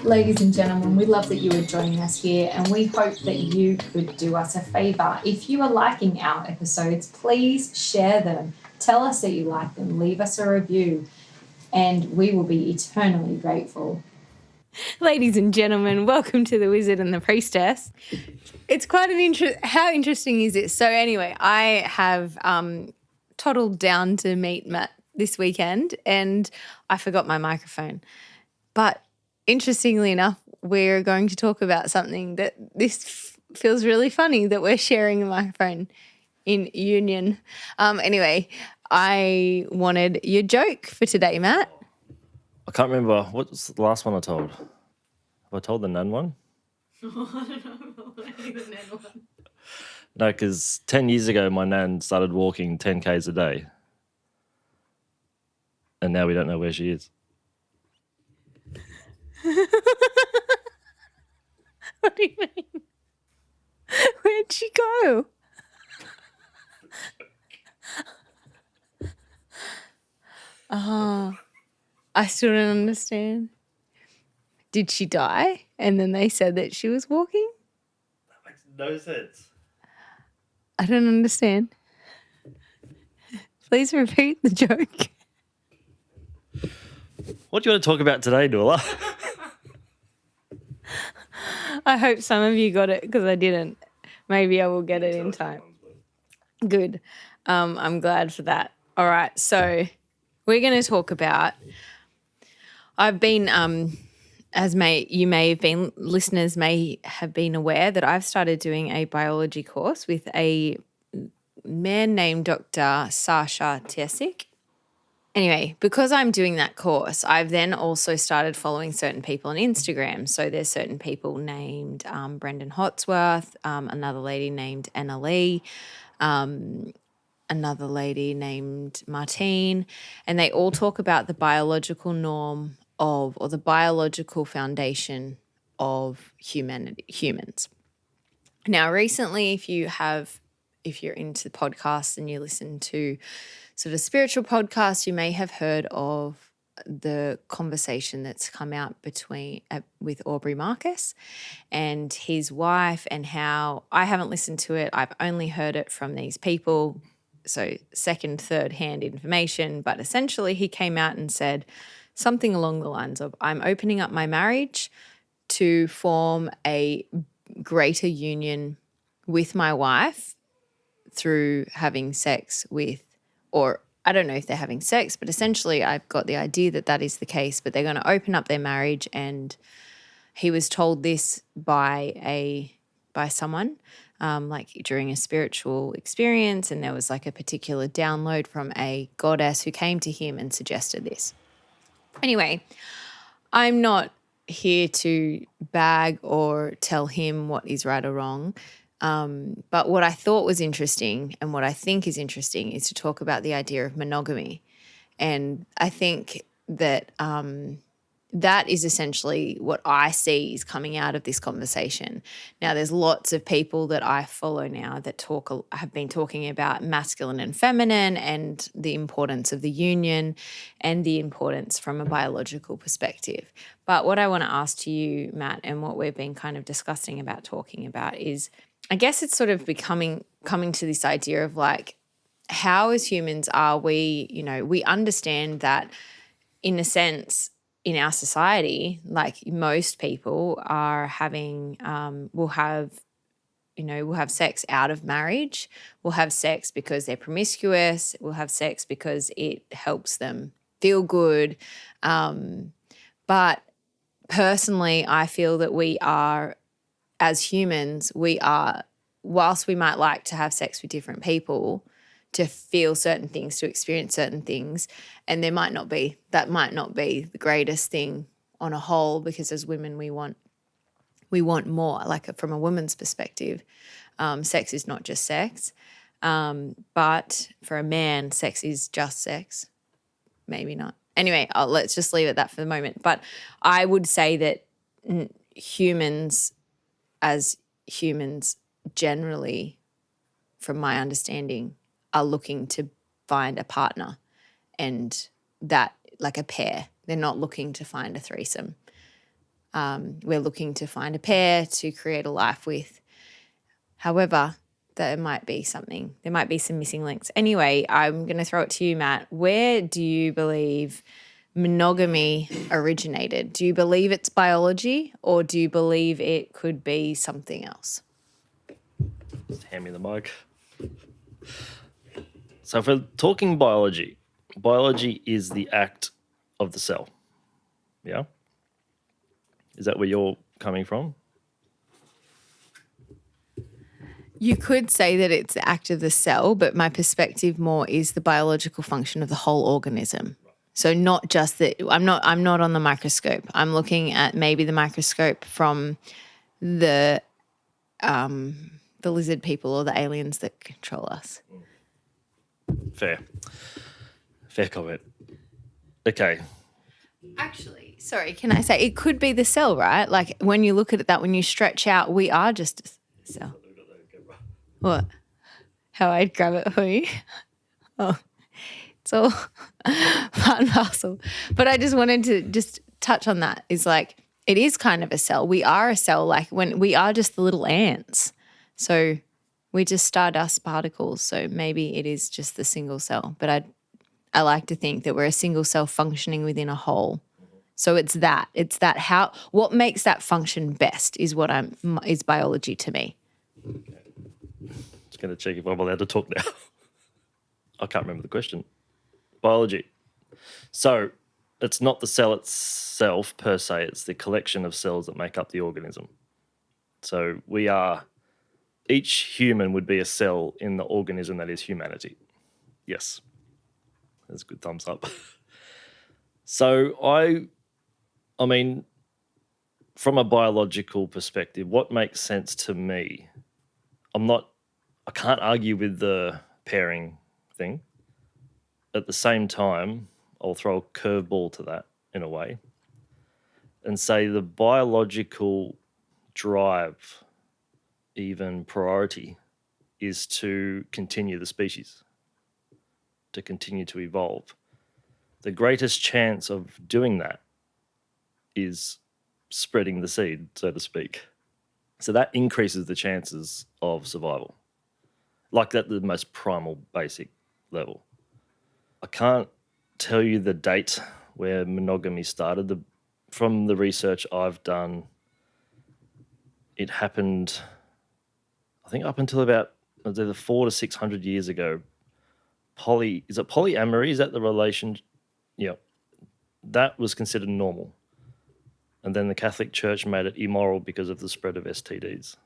Ladies and gentlemen, we love that you are joining us here, and we hope that you could do us a favour. If you are liking our episodes, please share them. Tell us that you like them. Leave us a review, and we will be eternally grateful. Ladies and gentlemen, welcome to The Wizard and the Priestess. It's quite an how interesting is it? So anyway, I have toddled down to meet Matt this weekend and I forgot my microphone. But interestingly enough, we're going to talk about something that this feels really funny that we're sharing a microphone in union. Anyway, I wanted your joke for today, Matt. I can't remember. What was the last one I told? Have I told the Nan one? I don't know. The Nan one. No, because 10 years ago, my Nan started walking 10 Ks a day. And now we don't know where she is. What do you mean? Where'd she go? I still don't understand. Did she die? And then they said that she was walking? That makes no sense. I don't understand. Please repeat the joke. What do you want to talk about today, Nuala? I hope some of you got it because I didn't. Maybe I will get it in time. Good. I'm glad for that. All right. So we're going to talk about, I've been, listeners may have been aware that I've started doing a biology course with a man named Dr. Sasha Tiesik. Anyway, because I'm doing that course, I've then also started following certain people on Instagram. So there's certain people named Brendan Hotsworth, another lady named Anna Lee, another lady named Martine, and they all talk about the biological norm of, or the biological foundation of humans. Now, recently, if you're into podcasts and you listen to sort of spiritual podcasts, you may have heard of the conversation that's come out with Aubrey Marcus and his wife, and how I haven't listened to it. I've only heard it from these people, so second, third hand information. But essentially he came out and said something along the lines of, I'm opening up my marriage to form a greater union with my wife through having sex with, or I don't know if they're having sex, but essentially I've got the idea that that is the case, but they're going to open up their marriage. And he was told this by someone, like during a spiritual experience, and there was like a particular download from a goddess who came to him and suggested this. Anyway, I'm not here to bag or tell him what is right or wrong. But what I thought was interesting, and what I think is interesting, is to talk about the idea of monogamy. And I think that that is essentially what I see is coming out of this conversation. Now, there's lots of people that I follow now that have been talking about masculine and feminine and the importance of the union and the importance from a biological perspective. But what I want to ask to you, Matt, and what we've been kind of discussing about, talking about, is I guess it's sort of coming to this idea of like, how as humans are we, we understand that in a sense in our society, like most people are having, will have sex out of marriage, will have sex because they're promiscuous, will have sex because it helps them feel good. But personally, I feel that we are, as humans, whilst we might like to have sex with different people, to feel certain things, to experience certain things, and that might not be the greatest thing on a whole, because as women we want more, like from a woman's perspective. Sex is not just sex, but for a man, sex is just sex. Maybe not. Anyway, let's just leave it at that for the moment. But I would say that humans, as humans generally, from my understanding, are looking to find a partner, and that, like a pair. They're not looking to find a threesome. we're looking to find a pair to create a life with. However, there might be some missing links. Anyway, I'm going to throw it to you, Matt. Where do you believe monogamy originated? Do you believe it's biology, or do you believe it could be something else? Just hand me the mic. So if we're talking biology, biology is the act of the cell. Yeah? Is that where you're coming from? You could say that it's the act of the cell, but my perspective more is the biological function of the whole organism. So not just that. I'm not on the microscope. I'm looking at maybe the microscope from the lizard people or the aliens that control us. Fair comment. Okay. Actually, sorry, can I say it could be the cell, right? Like when you look at it, that when you stretch out, we are just a cell. What? How I'd grab it for you? Oh, it's all part and parcel. But I just wanted to just touch on that. Is like it is kind of a cell. We are a cell. Like when we are just the little ants. So we just stardust particles. So maybe it is just the single cell. But I like to think that we're a single cell functioning within a whole. So it's that how what makes that function best is is biology to me. Okay. Just going to check if I'm allowed to talk now. I can't remember the question. Biology. So it's not the cell itself per se, it's the collection of cells that make up the organism. So each human would be a cell in the organism that is humanity. Yes. That's a good thumbs up. So I mean, from a biological perspective, what makes sense to me, I can't argue with the pairing thing. At the same time, I'll throw a curveball to that in a way and say the biological drive, even priority, is to continue the species, to continue to evolve. The greatest chance of doing that is spreading the seed, so to speak. So that increases the chances of survival, like at the most primal, basic level. I can't tell you the date where monogamy started. From the research I've done, it happened, I think, up until about 400 to 600 years ago. Is it polyamory? Is that the relation? Yeah. That was considered normal. And then the Catholic Church made it immoral because of the spread of STDs.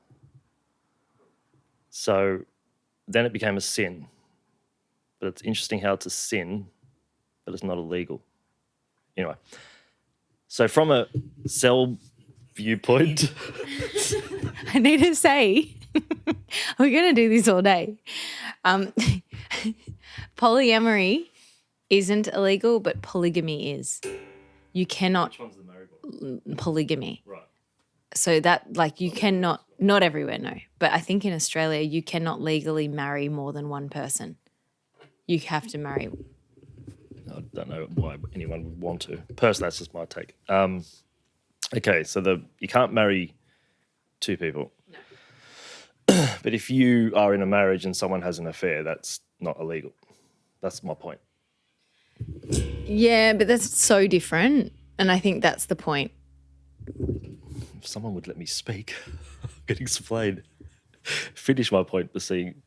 So then it became a sin. But it's interesting how it's a sin, but it's not illegal. Anyway, so from a cell viewpoint... I need to say, we're going to do this all day. Polyamory isn't illegal, but polygamy is. You cannot... Which one's the married one? Polygamy. Right. So that, like, you cannot, not everywhere, no. But I think in Australia, you cannot legally marry more than one person. You have to marry. I don't know why anyone would want to. Personally, that's just my take. Okay, so you can't marry two people. No. But if you are in a marriage and someone has an affair, that's not illegal. That's my point. Yeah, but that's so different. And I think that's the point. If someone would let me speak, I could explain. Finish my point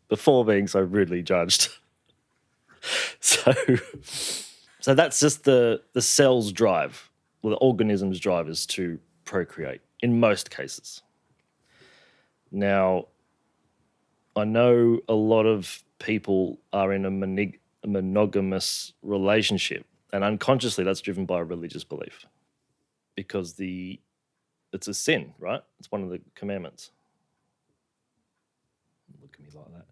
before being so rudely judged. So that's just the cell's drive, or the organism's drive, is to procreate in most cases. Now, I know a lot of people are in a monogamous relationship, and unconsciously that's driven by a religious belief, because it's a sin, right? It's one of the commandments. Look at me like that.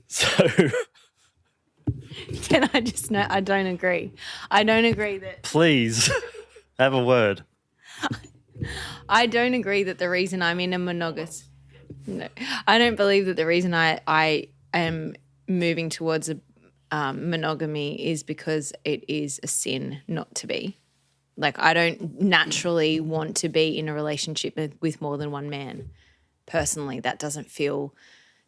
So... Can I just know? I don't agree. I don't agree that... Please, have a word. I don't agree that the reason I'm in a monogamous... No, I don't believe that the reason I am moving towards a monogamy is because it is a sin not to be. Like, I don't naturally want to be in a relationship with more than one man. Personally, that doesn't feel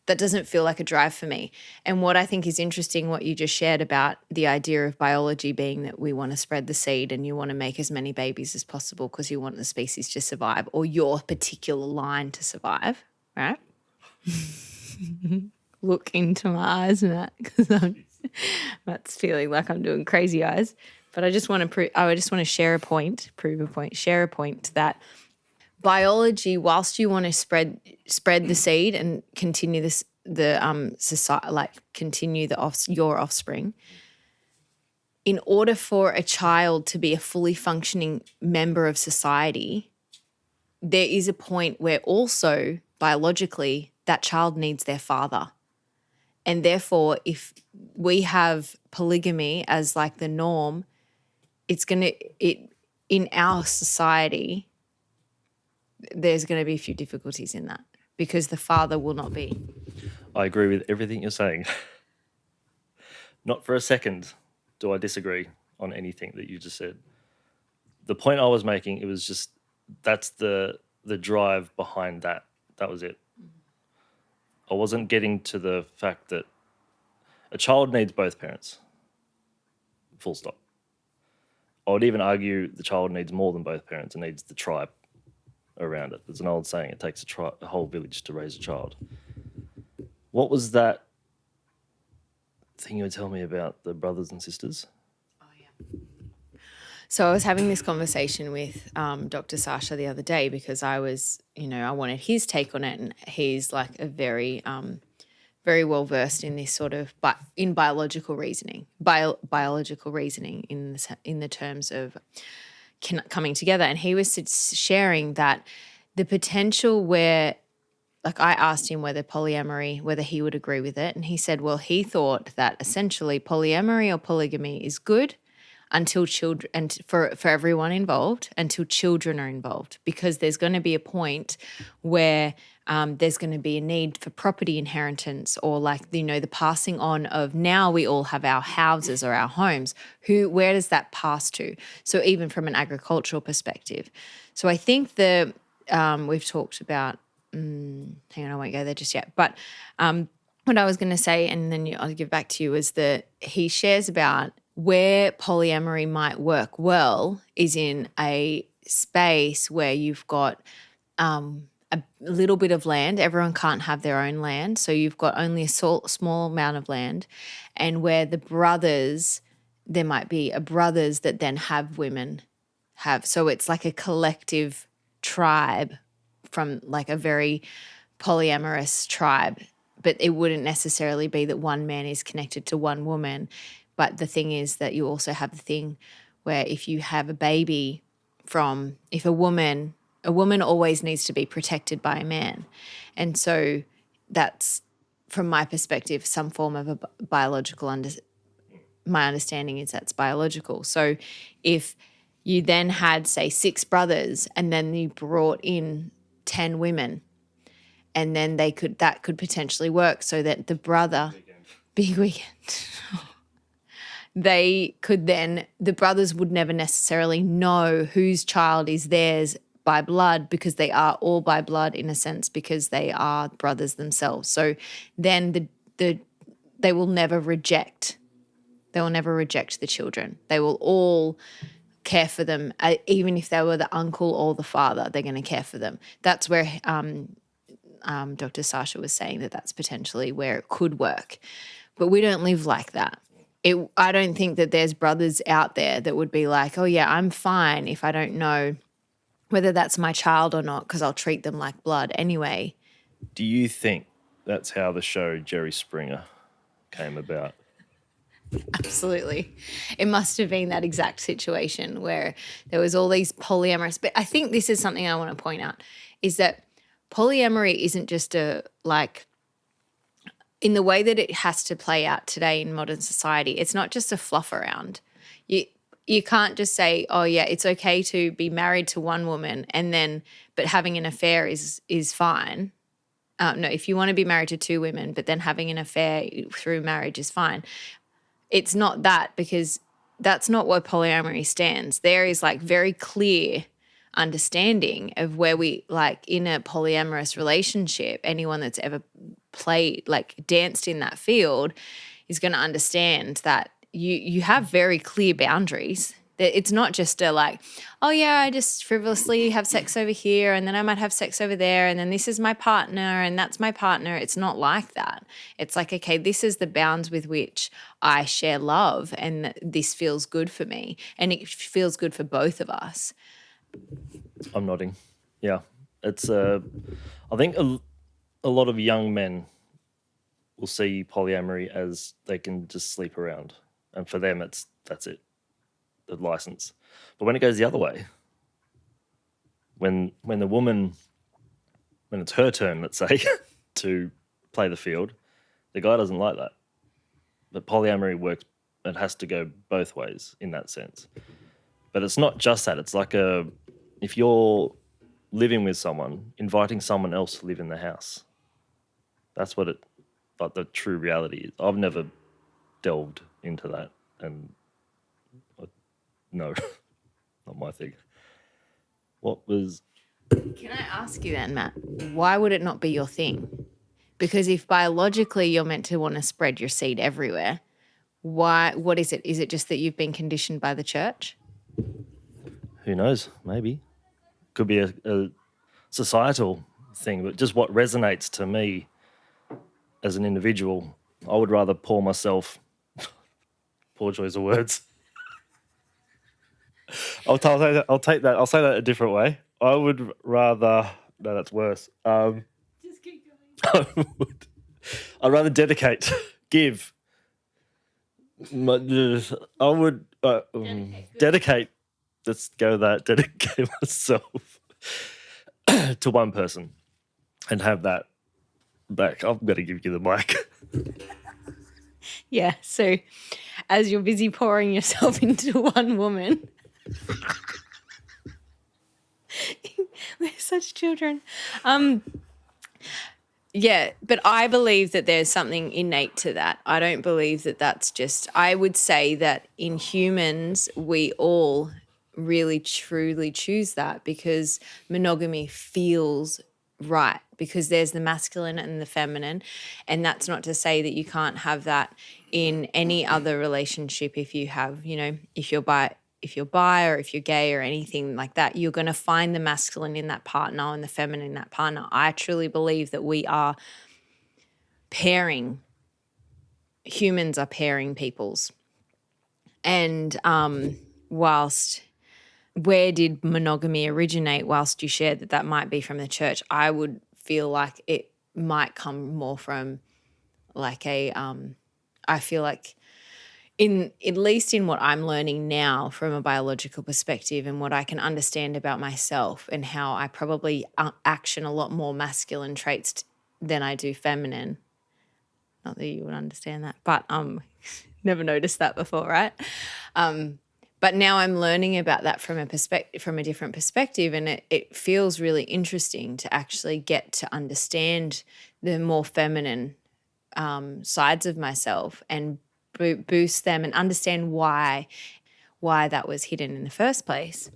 like a drive for me. And what I think is interesting, what you just shared about the idea of biology being that we want to spread the seed and you want to make as many babies as possible because you want the species to survive or your particular line to survive, right? Look into my eyes, Matt, because Matt's feeling like I'm doing crazy eyes. But I just want to share a point that biology, whilst you want to spread the seed and continue your offspring, in order for a child to be a fully functioning member of society, there is a point where also biologically that child needs their father. And therefore, if we have polygamy as like the norm, in our society, there's going to be a few difficulties in that because the father will not be. I agree with everything you're saying. Not for a second do I disagree on anything that you just said. The point I was making, it was just that's the drive behind that. That was it. I wasn't getting to the fact that a child needs both parents. Full stop. I would even argue the child needs more than both parents. It needs the tribe around it. There's an old saying, it takes a whole village to raise a child. What was that thing you were telling me about the brothers and sisters? Oh, yeah. So I was having this conversation with Dr. Sasha the other day because I wanted his take on it, and he's like a very, very well versed in this sort of, but in biological reasoning, in the terms of coming together. And he was sharing that the potential where, like, I asked him whether he would agree with it. And he said, well, he thought that essentially polyamory or polygamy is good until children, and for everyone involved, until children are involved, because there's going to be a point where there's going to be a need for property inheritance, or the passing on of, now we all have our houses or our homes. Where does that pass to? So even from an agricultural perspective. So I think we've talked about, hang on, I won't go there just yet. But what I was going to say, and then I'll give back to you, is that he shares about where polyamory might work well is in a space where you've got a little bit of land. Everyone can't have their own land, so you've got only a small amount of land, and where there might be brothers that then have women have. So it's like a collective tribe from like a very polyamorous tribe, but it wouldn't necessarily be that one man is connected to one woman. But the thing is that you also have the thing where if you have a baby if a woman always needs to be protected by a man. And so that's, from my perspective, some form of a biological my understanding is that's biological. So if you then had, say, 6 brothers and then you brought in 10 women, and then that could potentially work so that the brother, big weekend, the brothers would never necessarily know whose child is theirs by blood, because they are all by blood in a sense, because they are brothers themselves. So then they will never reject. They will never reject the children. They will all care for them, even if they were the uncle or the father. They're going to care for them. That's where Dr. Sasha was saying that's potentially where it could work, but we don't live like that. I don't think that there's brothers out there that would be like, oh yeah, I'm fine if I don't know whether that's my child or not, because I'll treat them like blood anyway. Do you think that's how the show Jerry Springer came about? Absolutely. It must have been that exact situation where there was all these polyamorous. But I think this is something I want to point out, is that polyamory isn't just in the way that it has to play out today in modern society, it's not just a fluff around. You can't just say, oh yeah, it's okay to be married to one woman but having an affair is fine. No, if you want to be married to 2 women, but then having an affair through marriage is fine. It's not that, because that's not where polyamory stands. There is like very clear understanding of where we, like, in a polyamorous relationship, anyone that's ever played, like danced in that field is going to understand that you have very clear boundaries. That it's not just a like, oh yeah, I just frivolously have sex over here and then I might have sex over there and then this is my partner and that's my partner. It's not like that. It's like, okay, this is the bounds with which I share love and this feels good for me and it feels good for both of us. I'm nodding. Yeah. It's I think a lot of young men will see polyamory as they can just sleep around. And for them, that's it, the license. But when it goes the other way, when the woman, when it's her turn, let's say, to play the field, the guy doesn't like that. But polyamory works, it has to go both ways in that sense. But it's not just that. It's like if you're living with someone, inviting someone else to live in the house. That's what like the true reality is. I've never delved into that, and no, not my thing. What was? Can I ask you then, Matt, why would it not be your thing? Because if biologically you're meant to want to spread your seed everywhere, why? What is it? Is it just that you've been conditioned by the church? Who knows? Maybe. Could be a societal thing, but just what resonates to me as an individual, I would rather pour myself, poor choice of words. I'll take that. I'll say that a different way. I would rather, no, that's worse. Just keep going. I'd rather dedicate, give. I would dedicate. Let's go that. Dedicate myself to one person and have that back. I'm going to give you the mic. Yeah. So, as you're busy pouring yourself into one woman, we're such children. Yeah, but I believe that there's something innate to that. I don't believe that that's just, I would say that in humans, we all really truly choose that because monogamy feels right, because there's the masculine and the feminine. And that's not to say that you can't have that in any other relationship. If you have, if you're bi or if you're gay or anything like that, you're going to find the masculine in that partner and the feminine in that partner. I truly believe that we are pairing, humans are pairing peoples. And whilst, where did monogamy originate? Whilst you shared that might be from the church, I would feel like it might come more from like I feel like at least in what I'm learning now from a biological perspective and what I can understand about myself and how I probably action a lot more masculine traits than I do feminine. Not that you would understand that, but never noticed that before, right? But now I'm learning about that from a different perspective, and it feels really interesting to actually get to understand the more feminine sides of myself and boost them and understand why that was hidden in the first place.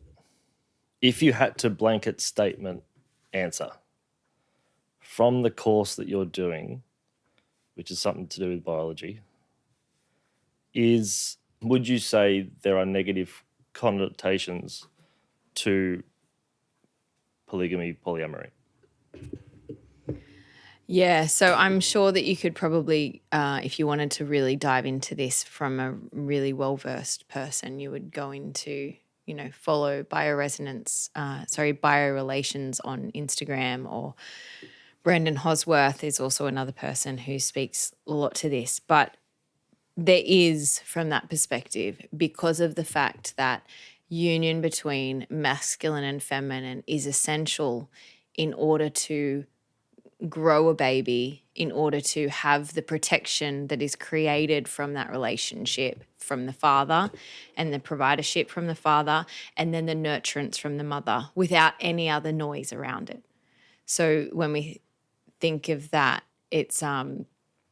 If you had to blanket statement answer from the course that you're doing, which is something to do with biology, would you say there are negative connotations to polygamy, polyamory? Yeah, so I'm sure that you could probably, if you wanted to really dive into this from a really well-versed person, you would go into, follow biorelations on Instagram, or Brendan Hosworth is also another person who speaks a lot to this. But there is, from that perspective, because of the fact that union between masculine and feminine is essential in order to grow a baby, in order to have the protection that is created from that relationship from the father and the providership from the father, and then the nurturance from the mother without any other noise around it. So when we think of that, it's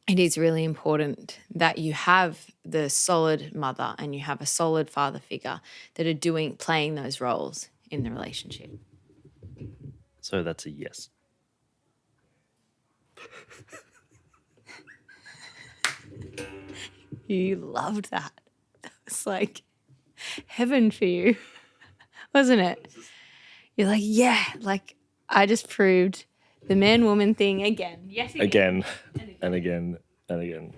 it is really important that you have the solid mother and you have a solid father figure that are playing those roles in the relationship. So that's a yes. You loved that. It's like heaven for you, wasn't it? You're like, yeah, like I just proved the man-woman thing again. Yes, Again and again and again.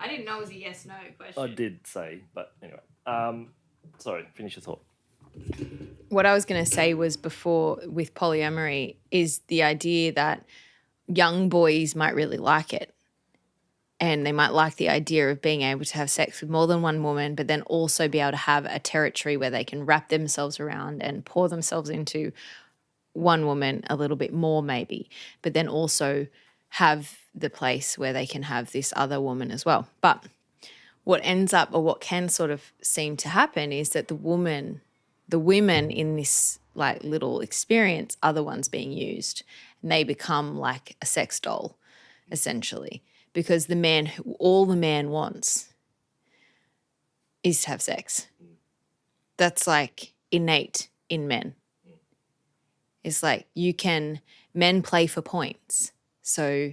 I didn't know it was a yes/no question. I did say, but anyway. Sorry, finish your thought. What I was going to say was before with polyamory is the idea that young boys might really like it. And they might like the idea of being able to have sex with more than one woman, but then also be able to have a territory where they can wrap themselves around and pour themselves into one woman a little bit more maybe, but then also have the place where they can have this other woman as well. But what ends up, or what can sort of seem to happen, is that the women in this like little experience are the ones being used, and they become like a sex doll essentially, because all the man wants is to have sex. That's like innate in men. It's like men play for points. So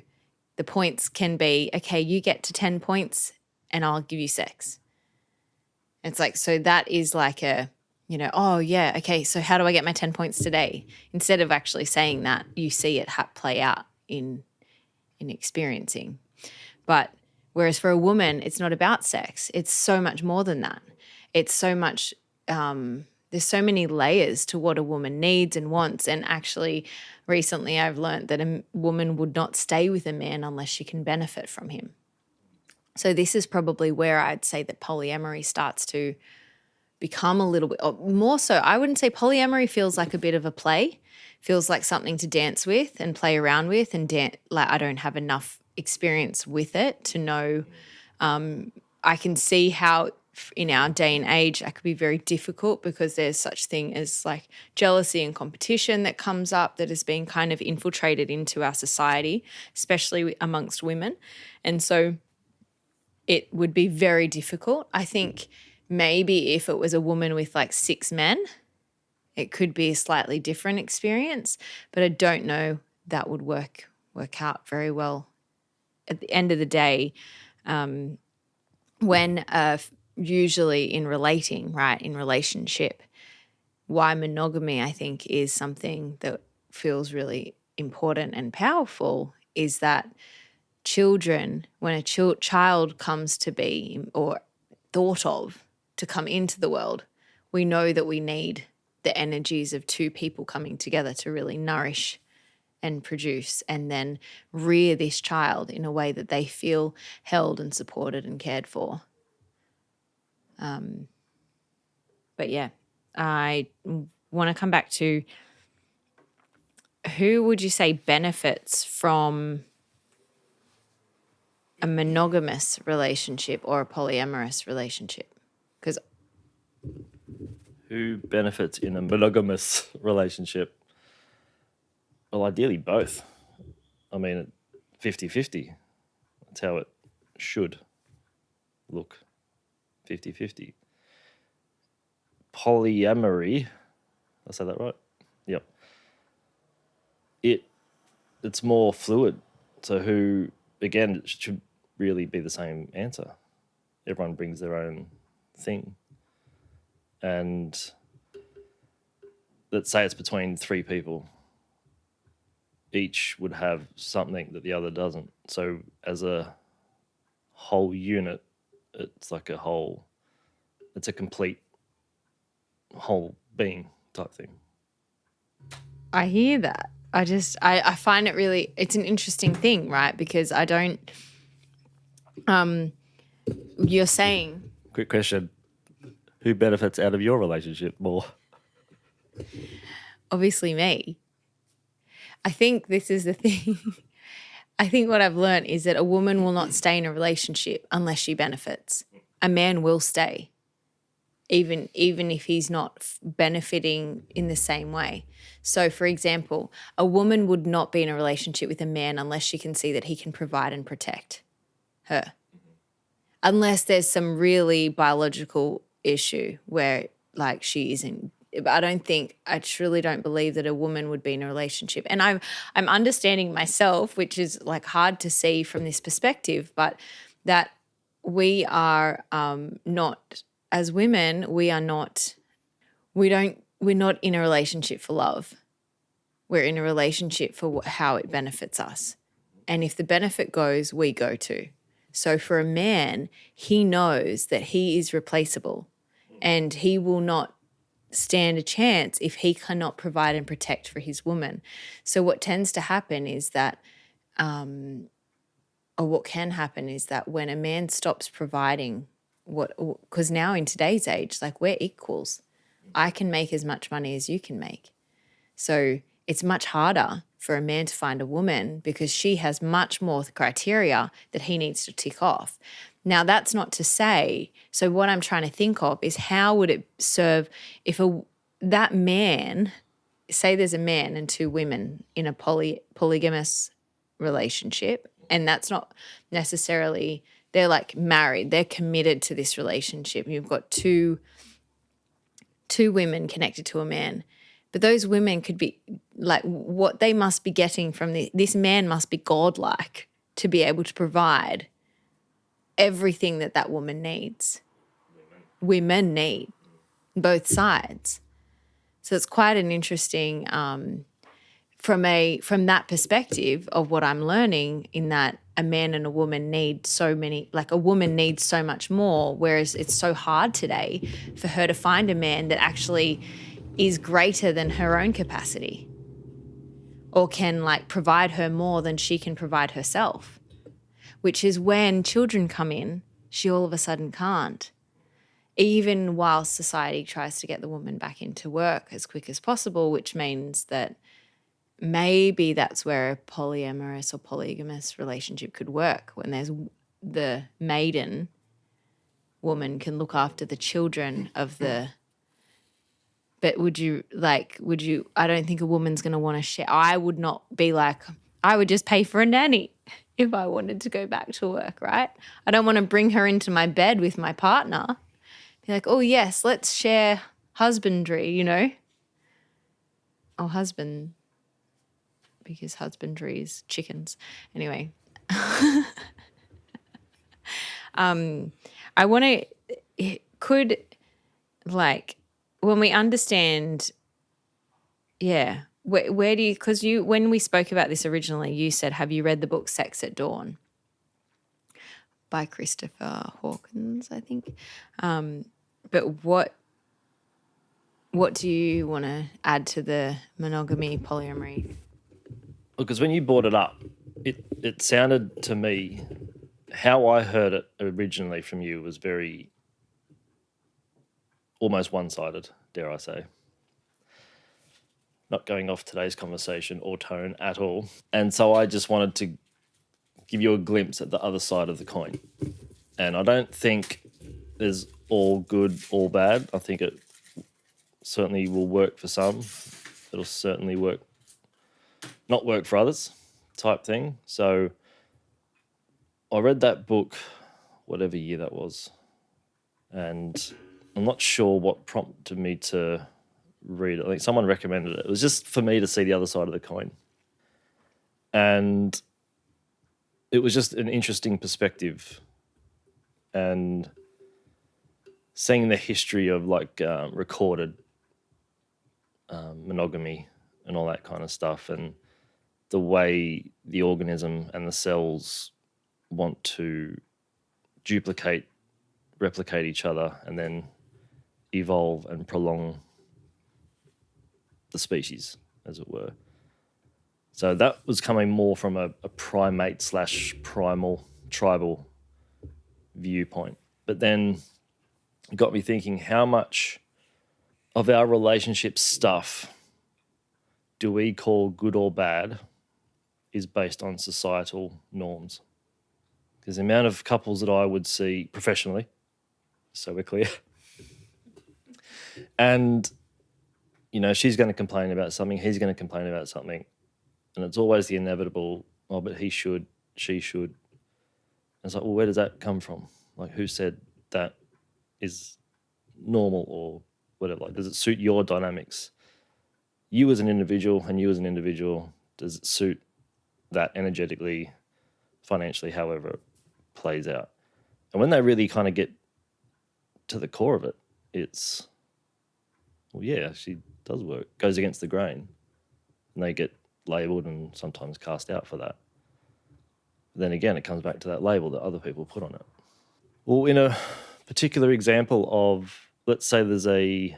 the points can be, okay, you get to 10 points and I'll give you sex. It's like, so that is like oh yeah, okay, so how do I get my 10 points today? Instead of actually saying that, you see it play out in experiencing. But whereas for a woman, it's not about sex. It's so much more than that. It's so much, there's so many layers to what a woman needs and wants. And actually, recently I've learned that a woman would not stay with a man unless she can benefit from him. So this is probably where I'd say that polyamory starts to become a little bit more so. I wouldn't say polyamory feels like a bit of a play, feels like something to dance with and play around with and like I don't have enough experience with it to know. I can see how in our day and age that could be very difficult because there's such thing as like jealousy and competition that comes up that has been kind of infiltrated into our society, especially amongst women. And so it would be very difficult. I think maybe if it was a woman with like 6 men, it could be a slightly different experience, but I don't know that would work out very well. At the end of the day, when usually in relationship, why monogamy I think is something that feels really important and powerful is that children, when a child comes to be or thought of to come into the world, we know that we need the energies of 2 people coming together to really nourish and produce and then rear this child in a way that they feel held and supported and cared for. But yeah, I want to come back to who would you say benefits from a monogamous relationship or a polyamorous relationship? Because who benefits in a monogamous relationship? Well, ideally both. I mean, 50-50. That's how it should look. 50-50. Polyamory. I say that right? Yep. It's more fluid. So who, again, it should really be the same answer. Everyone brings their own thing. And let's say it's between 3 people. Each would have something that the other doesn't. So as a whole unit, it's like it's a complete whole being type thing. I hear that. I find it really, it's an interesting thing, right? Because I don't, you're saying. Quick question. Who benefits out of your relationship more? Obviously me. I think this is the thing. I think what I've learned is that a woman will not stay in a relationship unless she benefits. A man will stay, even if he's not benefiting in the same way. So, for example, a woman would not be in a relationship with a man unless she can see that he can provide and protect. her. Unless there's some really biological issue where like she isn't. I truly don't believe that a woman would be in a relationship. And I'm understanding myself, which is like hard to see from this perspective, but that we are not, as women, we're not in a relationship for love. We're in a relationship for how it benefits us. And if the benefit goes, we go too. So for a man, he knows that he is replaceable and he will not stand a chance if he cannot provide and protect for his woman. So what tends to happen is that, or what can happen is that when a man stops providing because now in today's age, like we're equals. I can make as much money as you can make. So it's much harder for a man to find a woman because she has much more criteria that he needs to tick off. Now, that's not to say, so what I'm trying to think of is how would it serve if that man, say there's a man and two women in a polygamous relationship, and that's not necessarily, they're like married, they're committed to this relationship. You've got two women connected to a man. But those women could be like what they must be getting from this man must be godlike to be able to provide everything that woman needs. Women need both sides. So it's quite an interesting from that perspective of what I'm learning, in that a man and a woman need so many, like a woman needs so much more, whereas it's so hard today for her to find a man that actually is greater than her own capacity or can like provide her more than she can provide herself, which is when children come in, she all of a sudden can't. Even while society tries to get the woman back into work as quick as possible, which means that maybe that's where a polyamorous or polygamous relationship could work, when there's the maiden woman can look after the children of the. But I don't think a woman's going to want to share. I would not be like, I would just pay for a nanny if I wanted to go back to work, right? I don't want to bring her into my bed with my partner. Be like, oh, yes, let's share husbandry, you know? Oh, husband, because husbandry is chickens. Anyway. I want to, when we understand, where do you, because when we spoke about this originally, you said, have you read the book Sex at Dawn by Christopher Hawkins, I think? But what do you want to add to the monogamy polyamory? Because when you brought it up, it sounded to me, how I heard it originally from you was very almost one-sided, dare I say. Not going off today's conversation or tone at all. And so I just wanted to give you a glimpse at the other side of the coin. And I don't think there's all good, all bad. I think it certainly will work for some. It'll certainly not work for others type thing. So I read that book, whatever year that was, and I'm not sure what prompted me to read it. I think someone recommended it. It was just for me to see the other side of the coin. And it was just an interesting perspective. And seeing the history of recorded monogamy and all that kind of stuff, and the way the organism and the cells want to replicate each other and then evolve and prolong the species, as it were. So that was coming more from a primate / primal tribal viewpoint. But then it got me thinking, how much of our relationship stuff do we call good or bad is based on societal norms? Because the amount of couples that I would see professionally, so we're clear, and she's going to complain about something, he's going to complain about something, and it's always the inevitable, oh, but he should, she should. it's like, well, where does that come from? Like, who said that is normal or whatever? Like, does it suit your dynamics? You as an individual and you as an individual, does it suit that energetically, financially, however it plays out? And when they really kind of get to the core of it, it's, well, yeah, she does work, goes against the grain. And they get labelled and sometimes cast out for that. Then again, it comes back to that label that other people put on it. Well, in a particular example of, let's say there's a,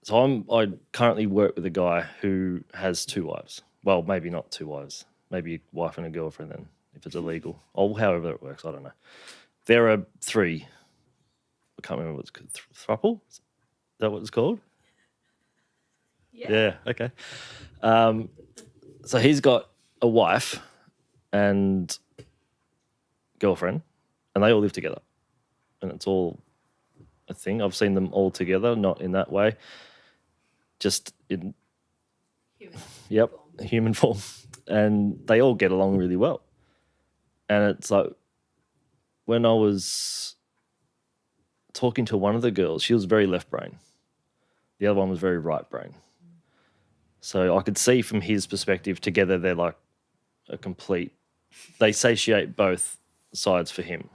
so I currently work with a guy who has 2 wives. Well, maybe not 2 wives, maybe a wife and a girlfriend then, if it's illegal, or however it works, I don't know. There are 3, I can't remember what it's called, throuple? Is that what it's called? Yeah, okay. So he's got a wife and girlfriend, and they all live together. And it's all a thing. I've seen them all together, not in that way, just in human form. And they all get along really well. And it's like, when I was talking to one of the girls, she was very left brain. The other one was very right brain. So I could see from his perspective, together they're like a complete, they satiate both sides for him.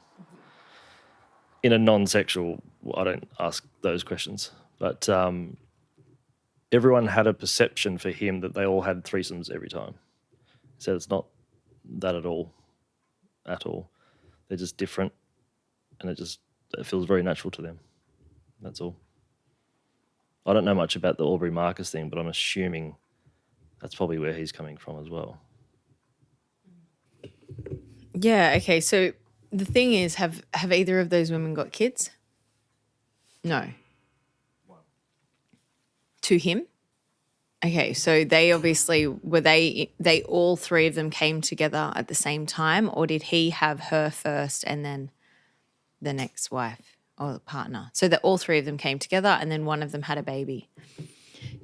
In a non-sexual, I don't ask those questions, but everyone had a perception for him that they all had threesomes every time. He said it's not that at all. They're just different, and it feels very natural to them. That's all. I don't know much about the Aubrey Marcus thing, but I'm assuming that's probably where he's coming from as well. Yeah, okay. So the thing is, have either of those women got kids? No. To him? Okay, so they obviously, were they all 3 of them came together at the same time, or did he have her first and then the next wife or the partner? So that all 3 of them came together and then one of them had a baby.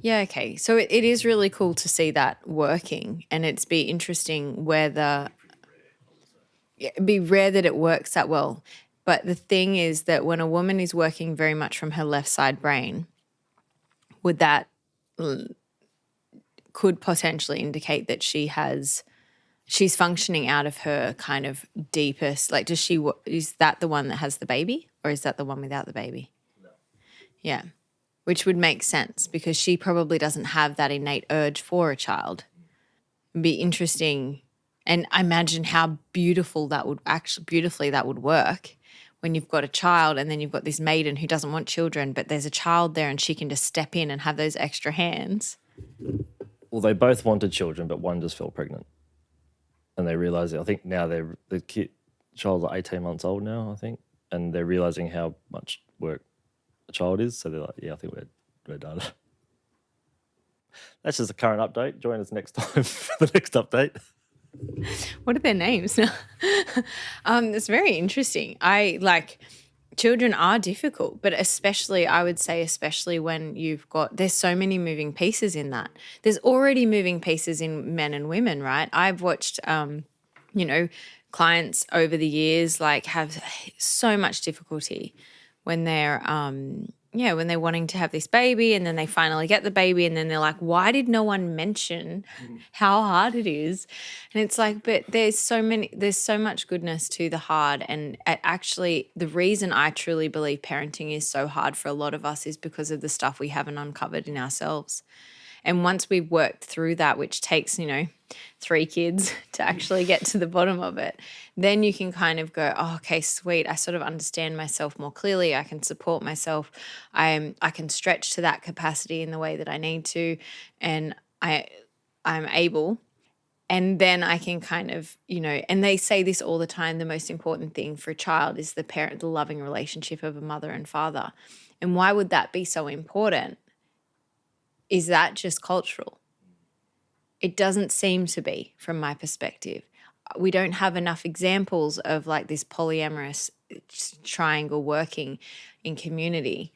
Yeah, okay. So it is really cool to see that working, and it'd be interesting whether it'd be rare that it works that well. But the thing is that when a woman is working very much from her left side brain, could potentially indicate that she's functioning out of her kind of deepest, like, is that the one that has the baby, or is that the one without the baby? No. Yeah. Which would make sense, because she probably doesn't have that innate urge for a child. It'd be interesting, and I imagine how beautifully that would work when you've got a child and then you've got this maiden who doesn't want children, but there's a child there and she can just step in and have those extra hands. Well, they both wanted children, but one just fell pregnant, and they realised it. I think now the child's like 18 months old now, I think, and they're realising how much work a child is. So they're like, yeah, I think we're done. That's just the current update. Join us next time for the next update. What are their names? It's very interesting. Children are difficult, but especially, I would say, especially when there's so many moving pieces in that. There's already moving pieces in men and women, right? I've watched, clients over the years have so much difficulty when they're when they're wanting to have this baby, and then they finally get the baby, and then they're like, why did no one mention how hard it is? And it's like, but there's so much goodness to the hard. And actually, the reason I truly believe parenting is so hard for a lot of us is because of the stuff we haven't uncovered in ourselves. And once we've worked through that, which takes, 3 kids to actually get to the bottom of it, then you can kind of go, oh, okay, sweet. I sort of understand myself more clearly. I can support myself. I can stretch to that capacity in the way that I need to, and I'm able. And then I can kind of, and they say this all the time, the most important thing for a child is the loving relationship of a mother and father. And why would that be so important? Is that just cultural? It doesn't seem to be, from my perspective. We don't have enough examples of this polyamorous triangle working in community.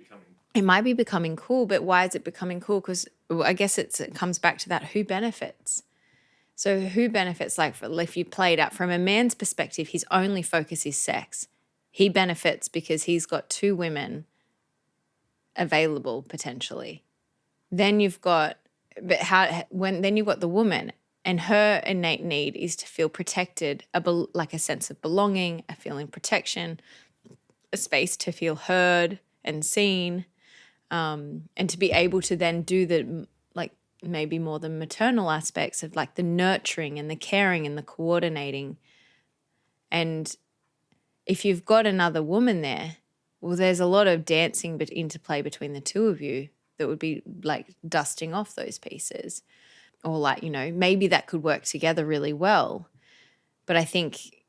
It might be becoming cool, but why is it becoming cool? Because I guess it comes back to that, who benefits? So who benefits? Like if you play it out from a man's perspective, his only focus is sex. He benefits because he's got 2 women available potentially. Then you've got, then you've got the woman, and her innate need is to feel protected, like a sense of belonging, a feeling protection, a space to feel heard and seen, and to be able to then do the, like, maybe more the maternal aspects of like the nurturing and the caring and the coordinating. And if you've got another woman there, well, there's a lot of dancing but interplay between the 2 of you that would be like dusting off those pieces, or like, maybe that could work together really well. But I think,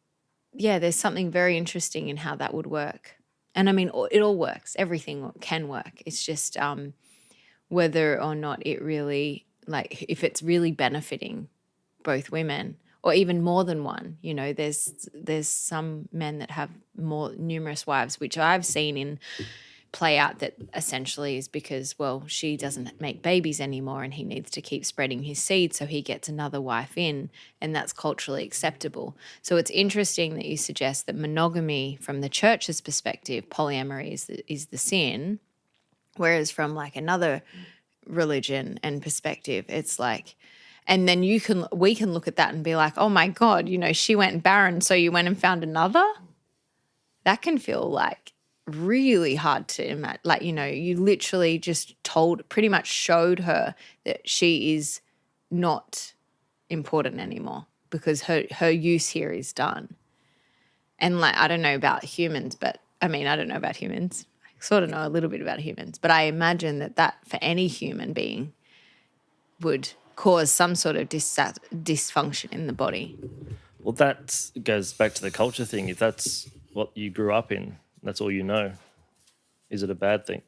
yeah, there's something very interesting in how that would work. And I mean, it all works. Everything can work. It's just whether or not it really, like, if it's really benefiting both women, or even more than one. There's some men that have more numerous wives, which I've seen in play out that essentially is because, well, she doesn't make babies anymore and he needs to keep spreading his seed, so he gets another wife in, and that's culturally acceptable. So it's interesting that you suggest that monogamy from the church's perspective, polyamory is the sin, whereas from like another religion and perspective, it's like, and then we can look at that and be like, oh my God, she went barren, so you went and found another? That can feel like really hard to imagine. Like, you literally just pretty much showed her that she is not important anymore because her use here is done. And like, I don't know about humans, but I mean, I don't know about humans. I sort of know a little bit about humans, but I imagine that for any human being would cause some sort of dysfunction in the body. Well, that goes back to the culture thing. If that's what you grew up in, that's all you know, is it a bad thing?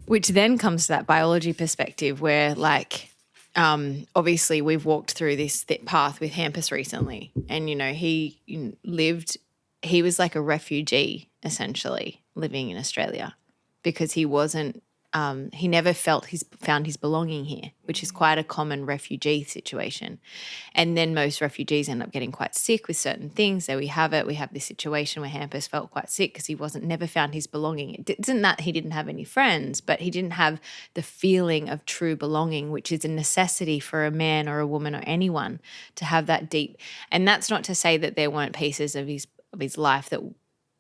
Which then comes to that biology perspective where, like, obviously we've walked through this path with Hampus recently, and, he was like a refugee essentially living in Australia because he wasn't, he never found his belonging here, which is quite a common refugee situation. And then most refugees end up getting quite sick with certain things. So we have this situation where Hampus felt quite sick because he never found his belonging. It isn't that he didn't have any friends, but he didn't have the feeling of true belonging, which is a necessity for a man or a woman or anyone to have that deep. And that's not to say that there weren't pieces of his life that,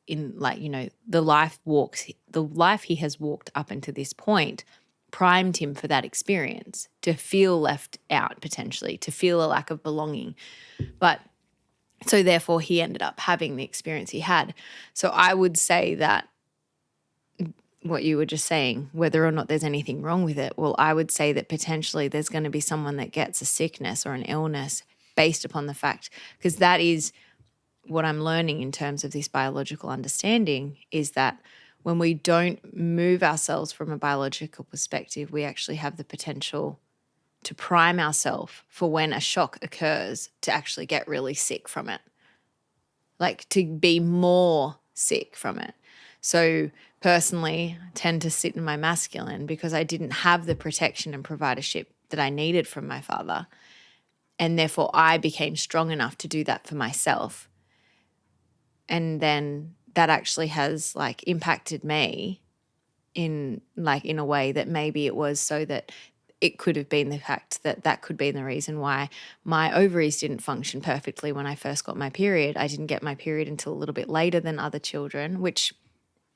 in like, the life he has walked up until this point primed him for that experience, to feel left out potentially, to feel a lack of belonging. But so therefore he ended up having the experience he had. So I would say that what you were just saying, whether or not there's anything wrong with it, well, I would say that potentially there's going to be someone that gets a sickness or an illness based upon the fact, because that is what I'm learning in terms of this biological understanding, is that when we don't move ourselves from a biological perspective, we actually have the potential to prime ourselves for when a shock occurs to actually get really sick from it, like to be more sick from it. So personally, I tend to sit in my masculine because I didn't have the protection and providership that I needed from my father. And therefore I became strong enough to do that for myself. And then that actually has like impacted me in a way that maybe it was so that it could have been the fact that could be the reason why my ovaries didn't function perfectly when I first got my period. I didn't get my period until a little bit later than other children, which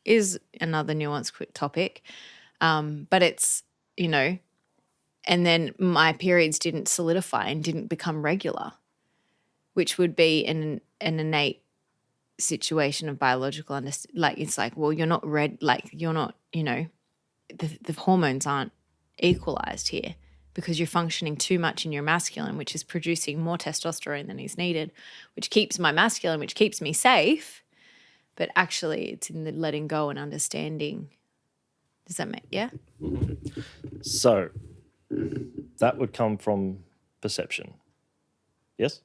is another nuanced quick topic. But it's, and then my periods didn't solidify and didn't become regular, which would be an innate situation of biological like, it's like, well, you're not you're not, the hormones aren't equalized here because you're functioning too much in your masculine, which is producing more testosterone than is needed, which keeps my masculine, which keeps me safe. But actually it's in the letting go and understanding. Does that make, yeah? So that would come from perception. Yes?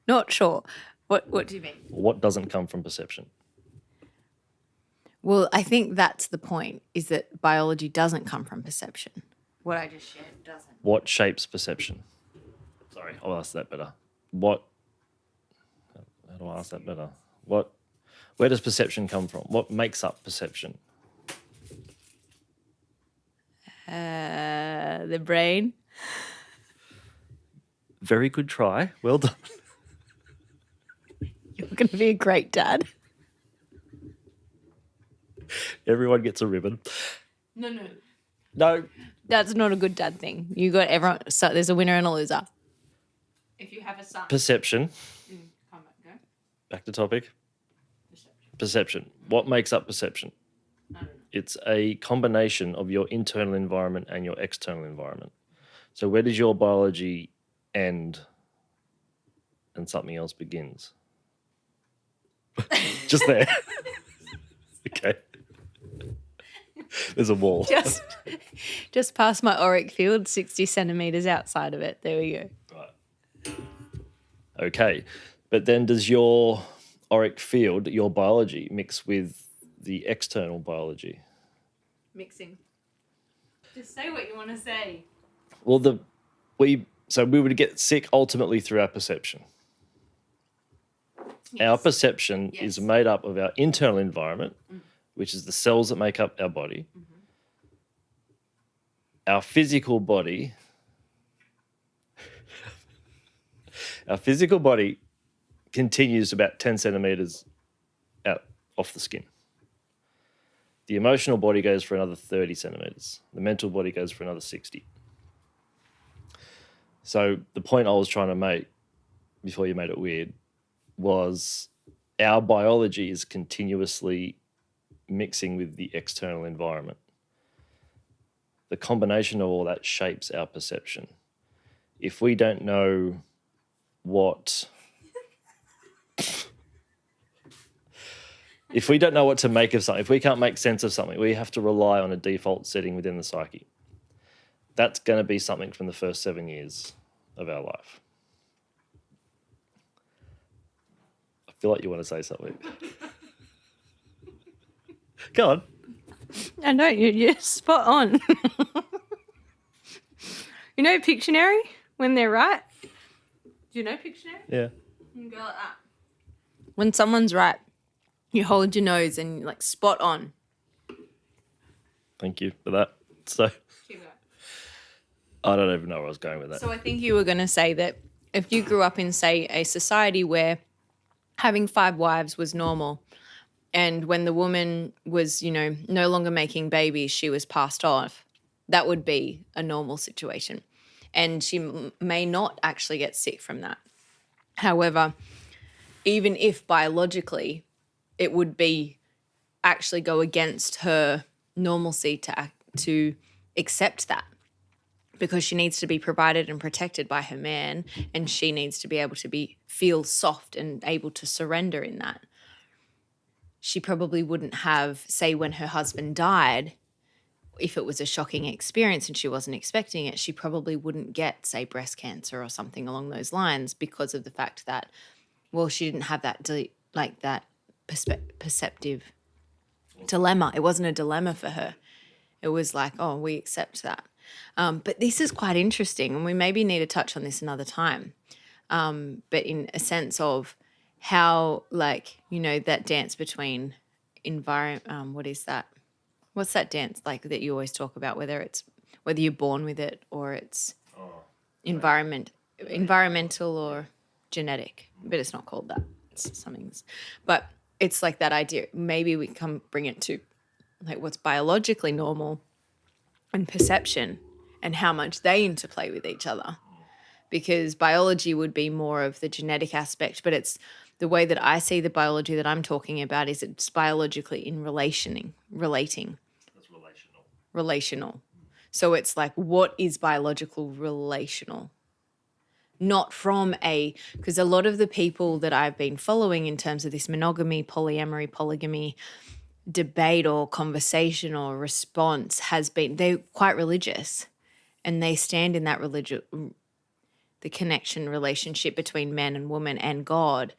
Not sure. What do you mean? What doesn't come from perception? Well, I think that's the point, is that biology doesn't come from perception. What I just shared doesn't. What shapes perception? Sorry, I'll ask that better. How do I ask that better? Where does perception come from? What makes up perception? The brain. Very good try. Well done. You're going to be a great dad. Everyone gets a ribbon. No. That's not a good dad thing. You got everyone. So there's a winner and a loser. If you have a son. Perception. Come back, go. Back to topic. Perception. What makes up perception? It's a combination of your internal environment and your external environment. So where does your biology end and something else begins? Just there. Okay. There's a wall. Just past my auric field, 60 centimeters outside of it. There we go. Right. Okay. But then does your auric field, your biology, mix with the external biology? Mixing. Just say what you want to say. Well, we would get sick ultimately through our perception. Yes. Our perception is made up of our internal environment, which is the cells that make up our body. Our physical body continues about 10 centimeters out off the skin. The emotional body goes for another 30 centimeters. The mental body goes for another 60. So the point I was trying to make before you made it weird was our biology is continuously mixing with the external environment. The combination of all that shapes our perception. If we don't know what to make of something, if we can't make sense of something, we have to rely on a default setting within the psyche. That's going to be something from the first 7 years of our life. I feel like you want to say something. Go on. I know, you're spot on. You know Pictionary, when they're right? Do you know Pictionary? Yeah. You go like that. When someone's right, you hold your nose and you're like spot on. Thank you for that. So Keep going. I don't even know where I was going with that. So I think you were going to say that if you grew up in, say, a society where having 5 wives was normal, and when the woman was, no longer making babies, she was passed off, that would be a normal situation. And she may not actually get sick from that. However, even if biologically it would be actually go against her normalcy to accept that, because she needs to be provided and protected by her man, and she needs to be able to feel soft and able to surrender in that. She probably wouldn't have, say, when her husband died, if it was a shocking experience and she wasn't expecting it, she probably wouldn't get, say, breast cancer or something along those lines, because of the fact that, well, she didn't have that perceptive dilemma. It wasn't a dilemma for her. It was like, oh, we accept that. But this is quite interesting, and we maybe need to touch on this another time. But in a sense of how, that dance between what is that? What's that dance like that you always talk about, whether you're born with it or it's environmental or genetic, but it's not called that. It's something. But it's like that idea. Maybe we can bring it to like what's biologically normal and perception and how much they interplay with each other. Because biology would be more of the genetic aspect, but it's the way that I see the biology that I'm talking about is it's biologically in relating. That's relational. So it's like, what is biological relational? Not from because a lot of the people that I've been following in terms of this monogamy, polyamory, polygamy debate or conversation or response they're quite religious, and they stand in that the connection relationship between man and woman and God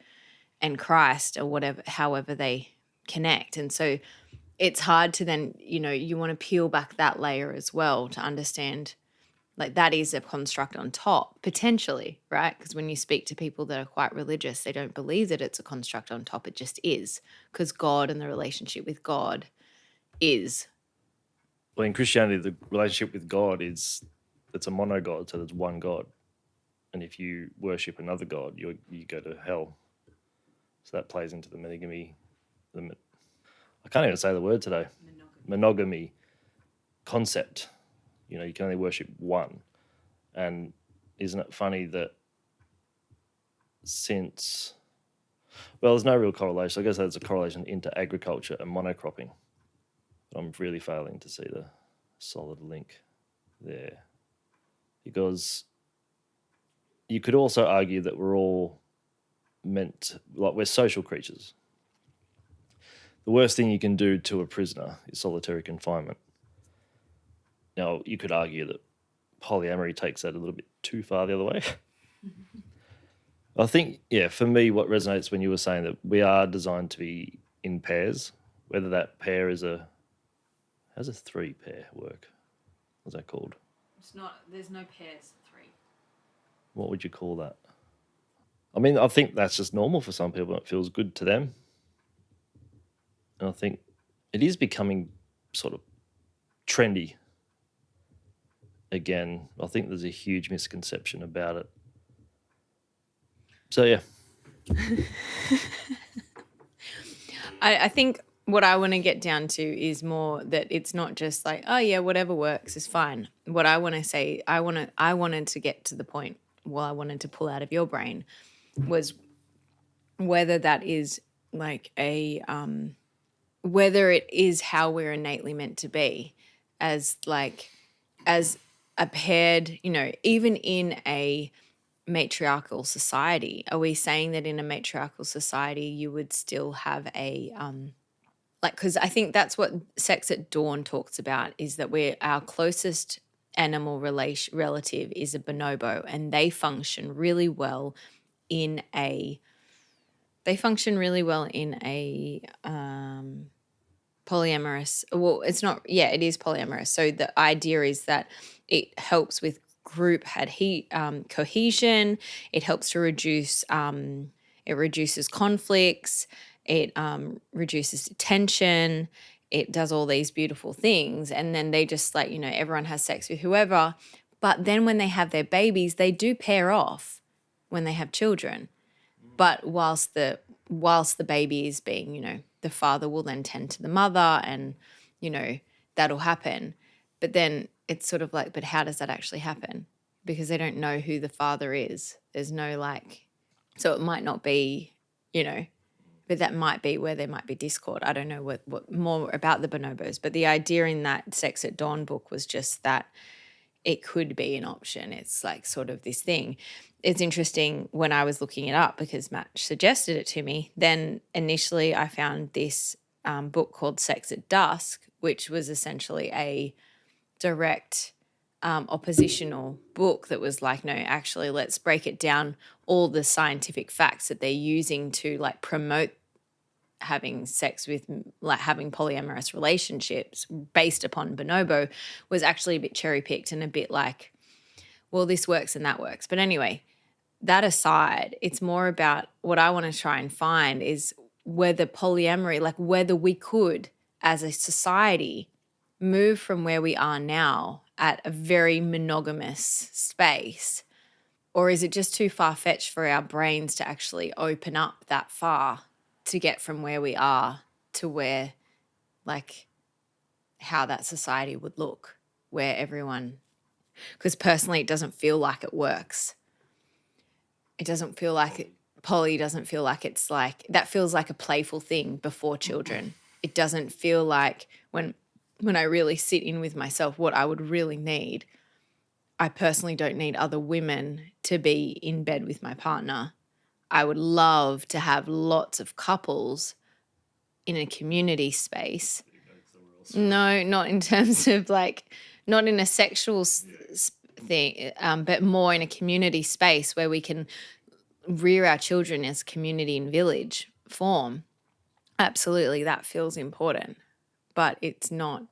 and Christ or whatever, however they connect. And so it's hard to then, you want to peel back that layer as well to understand Like that is a construct on top, potentially, right? Because when you speak to people that are quite religious, they don't believe that it's a construct on top. It just is, because God and the relationship with God is. Well, in Christianity, the relationship with God it's a monogod, so there's one God. And if you worship another God, you go to hell. So that plays into the monogamy. I can't even say the word today. Monogamy concept. You know, you can only worship one. And isn't it funny that there's no real correlation. I guess there's a correlation into agriculture and monocropping. I'm really failing to see the solid link there. Because you could also argue that we're all we're social creatures. The worst thing you can do to a prisoner is solitary confinement. Now, you could argue that polyamory takes that a little bit too far the other way. I think, for me, what resonates when you were saying that we are designed to be in pairs, whether that pair is how's a 3-pair work? What's that called? There's no pairs, 3. What would you call that? I mean, I think that's just normal for some people. It feels good to them. And I think it is becoming sort of trendy again. I think there's a huge misconception about it. So, yeah. I think what I want to get down to is more that it's not just like, oh, yeah, whatever works is fine. What I want to say, I wanted to get to the point, I wanted to pull out of your brain, was whether that is like whether it is how we're innately meant to be as a paired, even in a matriarchal society. Are we saying that in a matriarchal society you would still have a because I think that's what Sex at Dawn talks about, is that our closest animal relative is a bonobo, and they function really well in a polyamorous. Well, it's not. Yeah, it is polyamorous. So the idea is that it helps with group cohesion. It helps to reduce. It reduces conflicts. It reduces tension. It does all these beautiful things, and then they just everyone has sex with whoever. But then when they have their babies, they do pair off when they have children. But whilst the baby is being, the father will then tend to the mother, and, that'll happen. But then it's sort of like, but how does that actually happen? Because they don't know who the father is. There's no so it might not be, but that might be where there might be discord. I don't know what more about the bonobos, but the idea in that Sex at Dawn book was just that it could be an option. It's like sort of this thing. It's interesting when I was looking it up because Matt suggested it to me. Then initially I found this book called Sex at Dusk, which was essentially a direct oppositional book that was like, no, actually let's break it down, all the scientific facts that they're using to promote having sex with, having polyamorous relationships based upon bonobo was actually a bit cherry picked and a bit like, well, this works and that works. But anyway, that aside, it's more about what I want to try and find is whether polyamory, whether we could as a society move from where we are now at a very monogamous space, or is it just too far-fetched for our brains to actually open up that far to get from where we are to where, how that society would look, where everyone, because personally it doesn't feel like it works. It doesn't feel like poly doesn't feel like it's that feels like a playful thing before children. It doesn't feel like when I really sit in with myself what I would really need. I personally don't need other women to be in bed with my partner. I would love to have lots of couples in a community space. No, not in terms of not in a sexual thing, but more in a community space where we can rear our children as community and village form. Absolutely, that feels important, but it's not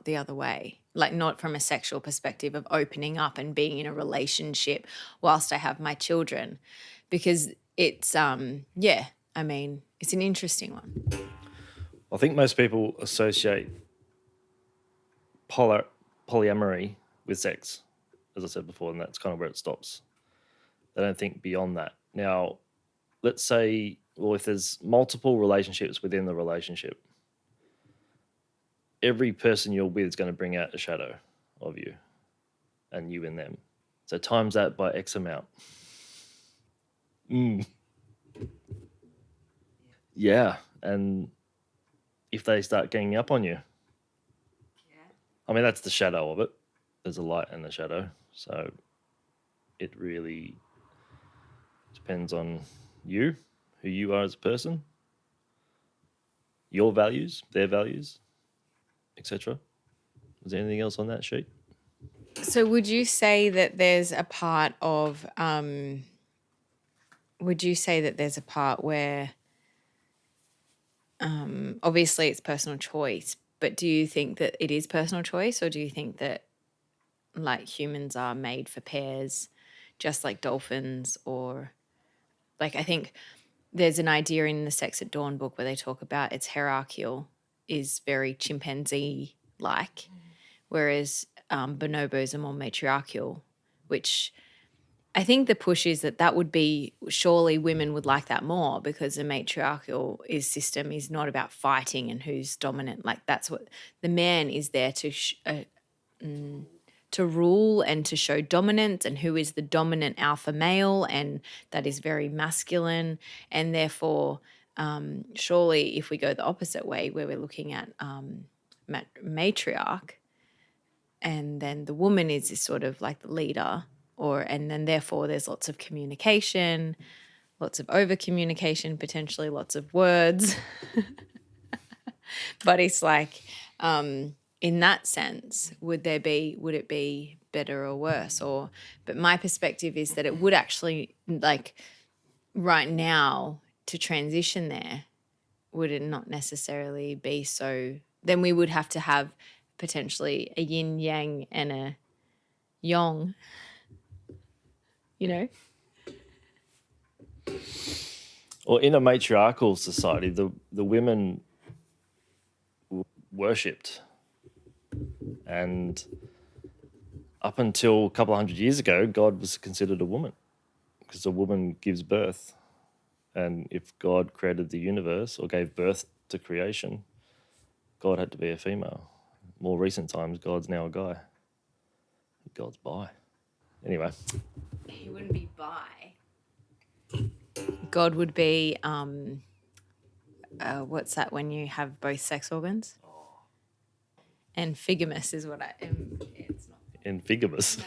the other way. like not from a sexual perspective of opening up and being in a relationship whilst I have my children, because it's I mean, it's an interesting one. I think most people associate polyamory with sex, as I said before, and that's kind of where it stops. They don't think beyond that. Now, let's say, well, if there's multiple relationships within the relationship, every person you're with is going to bring out a shadow of you and you in them. So times that by X amount. Yeah. And if they start ganging up on you, I mean, that's the shadow of it. There's a light and a shadow. So it really depends on you, who you are as a person, your values, their values, etc. Is there anything else on that sheet? So would you say that there's a part of where obviously it's personal choice, but do you think that it is personal choice, or do you think that like humans are made for pairs just like dolphins? Or like, I think there's an idea in the Sex at Dawn book where they talk about it's hierarchical, is very chimpanzee like, whereas bonobos are more matriarchal, which I think the push is that would be, surely women would like that more, because a matriarchal system is not about fighting and who's dominant. Like, that's what the man is there to rule and to show dominance, and who is the dominant alpha male, and that is very masculine. And therefore, surely if we go the opposite way, where we're looking at matriarch, and then the woman is sort of like the leader, and then therefore there's lots of communication, lots of over communication, potentially lots of words. But it's like, in that sense, would it be better or worse? But my perspective is that it would actually, like, right now, to transition there, would it not necessarily be so? Then we would have to have potentially a yin yang and a yang, you know? Well, in a matriarchal society, the women worshipped. And up until a couple of hundred years ago, God was considered a woman, because a woman gives birth. And if God created the universe or gave birth to creation, God had to be a female. More recent times, God's now a guy. God's bi. Anyway. He wouldn't be bi. God would be, what's that when you have both sex organs? Amphigamous is what it's not. Amphigamous?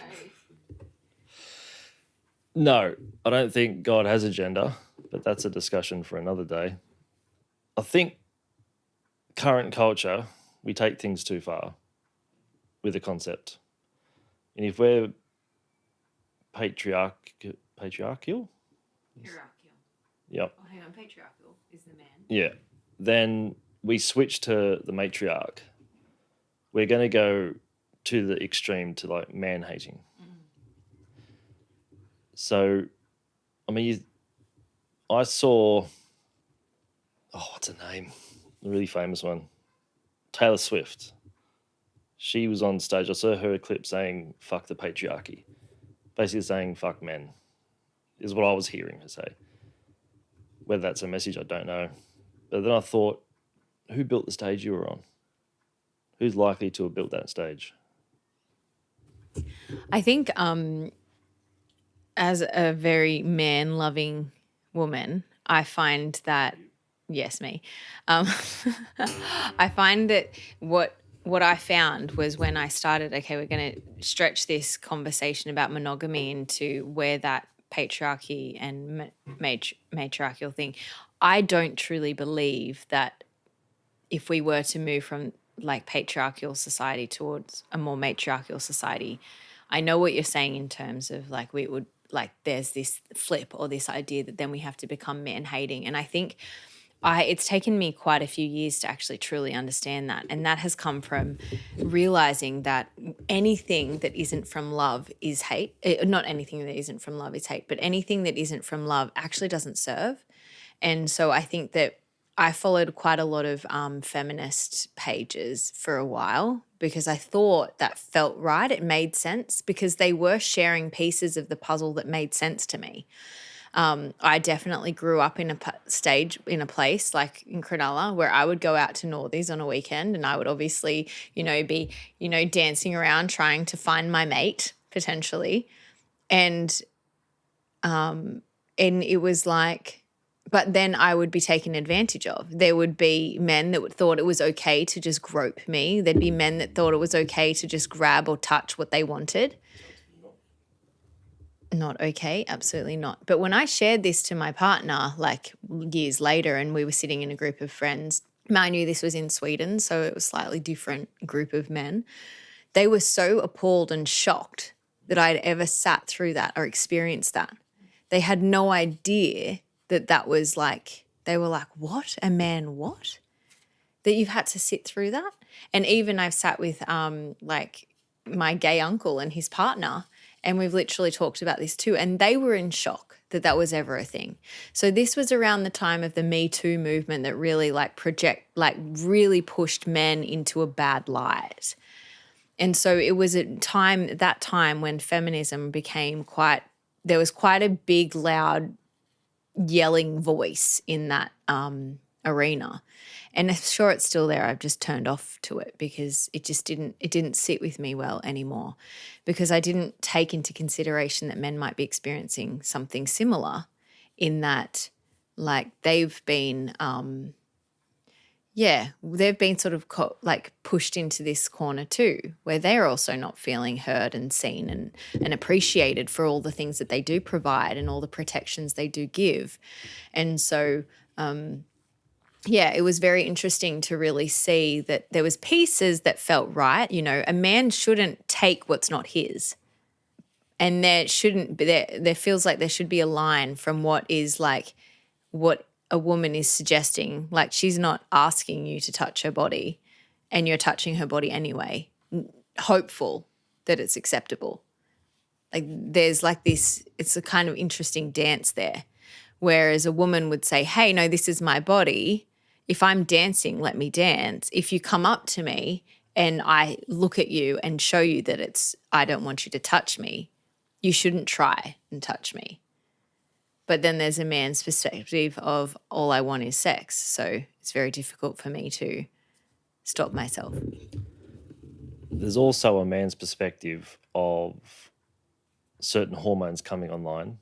No, I don't think God has a gender, but that's a discussion for another day. I think current culture, we take things too far with the concept. And if we're patriarchal? Hierarchical. Yep. Oh, hang on, patriarchal is the man. Yeah. Then we switch to the matriarch. We're going to go to the extreme, to like man hating. So, I mean, I saw, what's her name? The really famous one. Taylor Swift. She was on stage. I saw her clip saying, fuck the patriarchy. Basically saying, fuck men, is what I was hearing her say. Whether that's a message, I don't know. But then I thought, who built the stage you were on? Who's likely to have built that stage? I think as a very man-loving woman, I find that, yes, me. I find that what I found was, when I started, okay, we're going to stretch this conversation about monogamy into where that patriarchy and matriarchal thing, I don't truly believe that if we were to move from like patriarchal society towards a more matriarchal society, I know what you're saying in terms of like we would, like, there's this flip or this idea that then we have to become man hating. And I think it's taken me quite a few years to actually truly understand that. And that has come from realizing that anything that isn't from love is hate. Not anything that isn't from love is hate, but anything that isn't from love actually doesn't serve. And so I think that I followed quite a lot of feminist pages for a while because I thought that felt right. It made sense because they were sharing pieces of the puzzle that made sense to me. I definitely grew up in a place like in Cronulla where I would go out to Northies on a weekend and I would obviously, be, dancing around trying to find my mate potentially. And it was like, but then I would be taken advantage of. There would be men that thought it was okay to just grope me. There'd be men that thought it was okay to just grab or touch what they wanted. Not okay, absolutely not. But when I shared this to my partner, like years later, and we were sitting in a group of friends, I knew this was in Sweden, so it was a slightly different group of men. They were so appalled and shocked that I'd ever sat through that or experienced that. They had no idea that was like, they were like, what? A man what? That you've had to sit through that? And even I've sat with like my gay uncle and his partner, and we've literally talked about this too, and they were in shock that was ever a thing. So this was around the time of the Me Too movement that really really pushed men into a bad light. And so it was that time when feminism became there was quite a big, loud, yelling voice in that arena. And I'm sure it's still there. I've just turned off to it because it didn't sit with me well anymore because I didn't take into consideration that men might be experiencing something similar in that, like, they've been sort of pushed into this corner too, where they're also not feeling heard and seen and appreciated for all the things that they do provide and all the protections they do give. And so, it was very interesting to really see that there was pieces that felt right. A man shouldn't take what's not his. And there shouldn't be, there feels like there should be a line from what is like what a woman is suggesting. Like, she's not asking you to touch her body and you're touching her body anyway, hopeful that it's acceptable. Like, there's like this, it's a kind of interesting dance there. Whereas a woman would say, hey, no, this is my body. If I'm dancing, let me dance. If you come up to me and I look at you and show you that I don't want you to touch me, you shouldn't try and touch me. But then there's a man's perspective of all I want is sex. So it's very difficult for me to stop myself. There's also a man's perspective of certain hormones coming online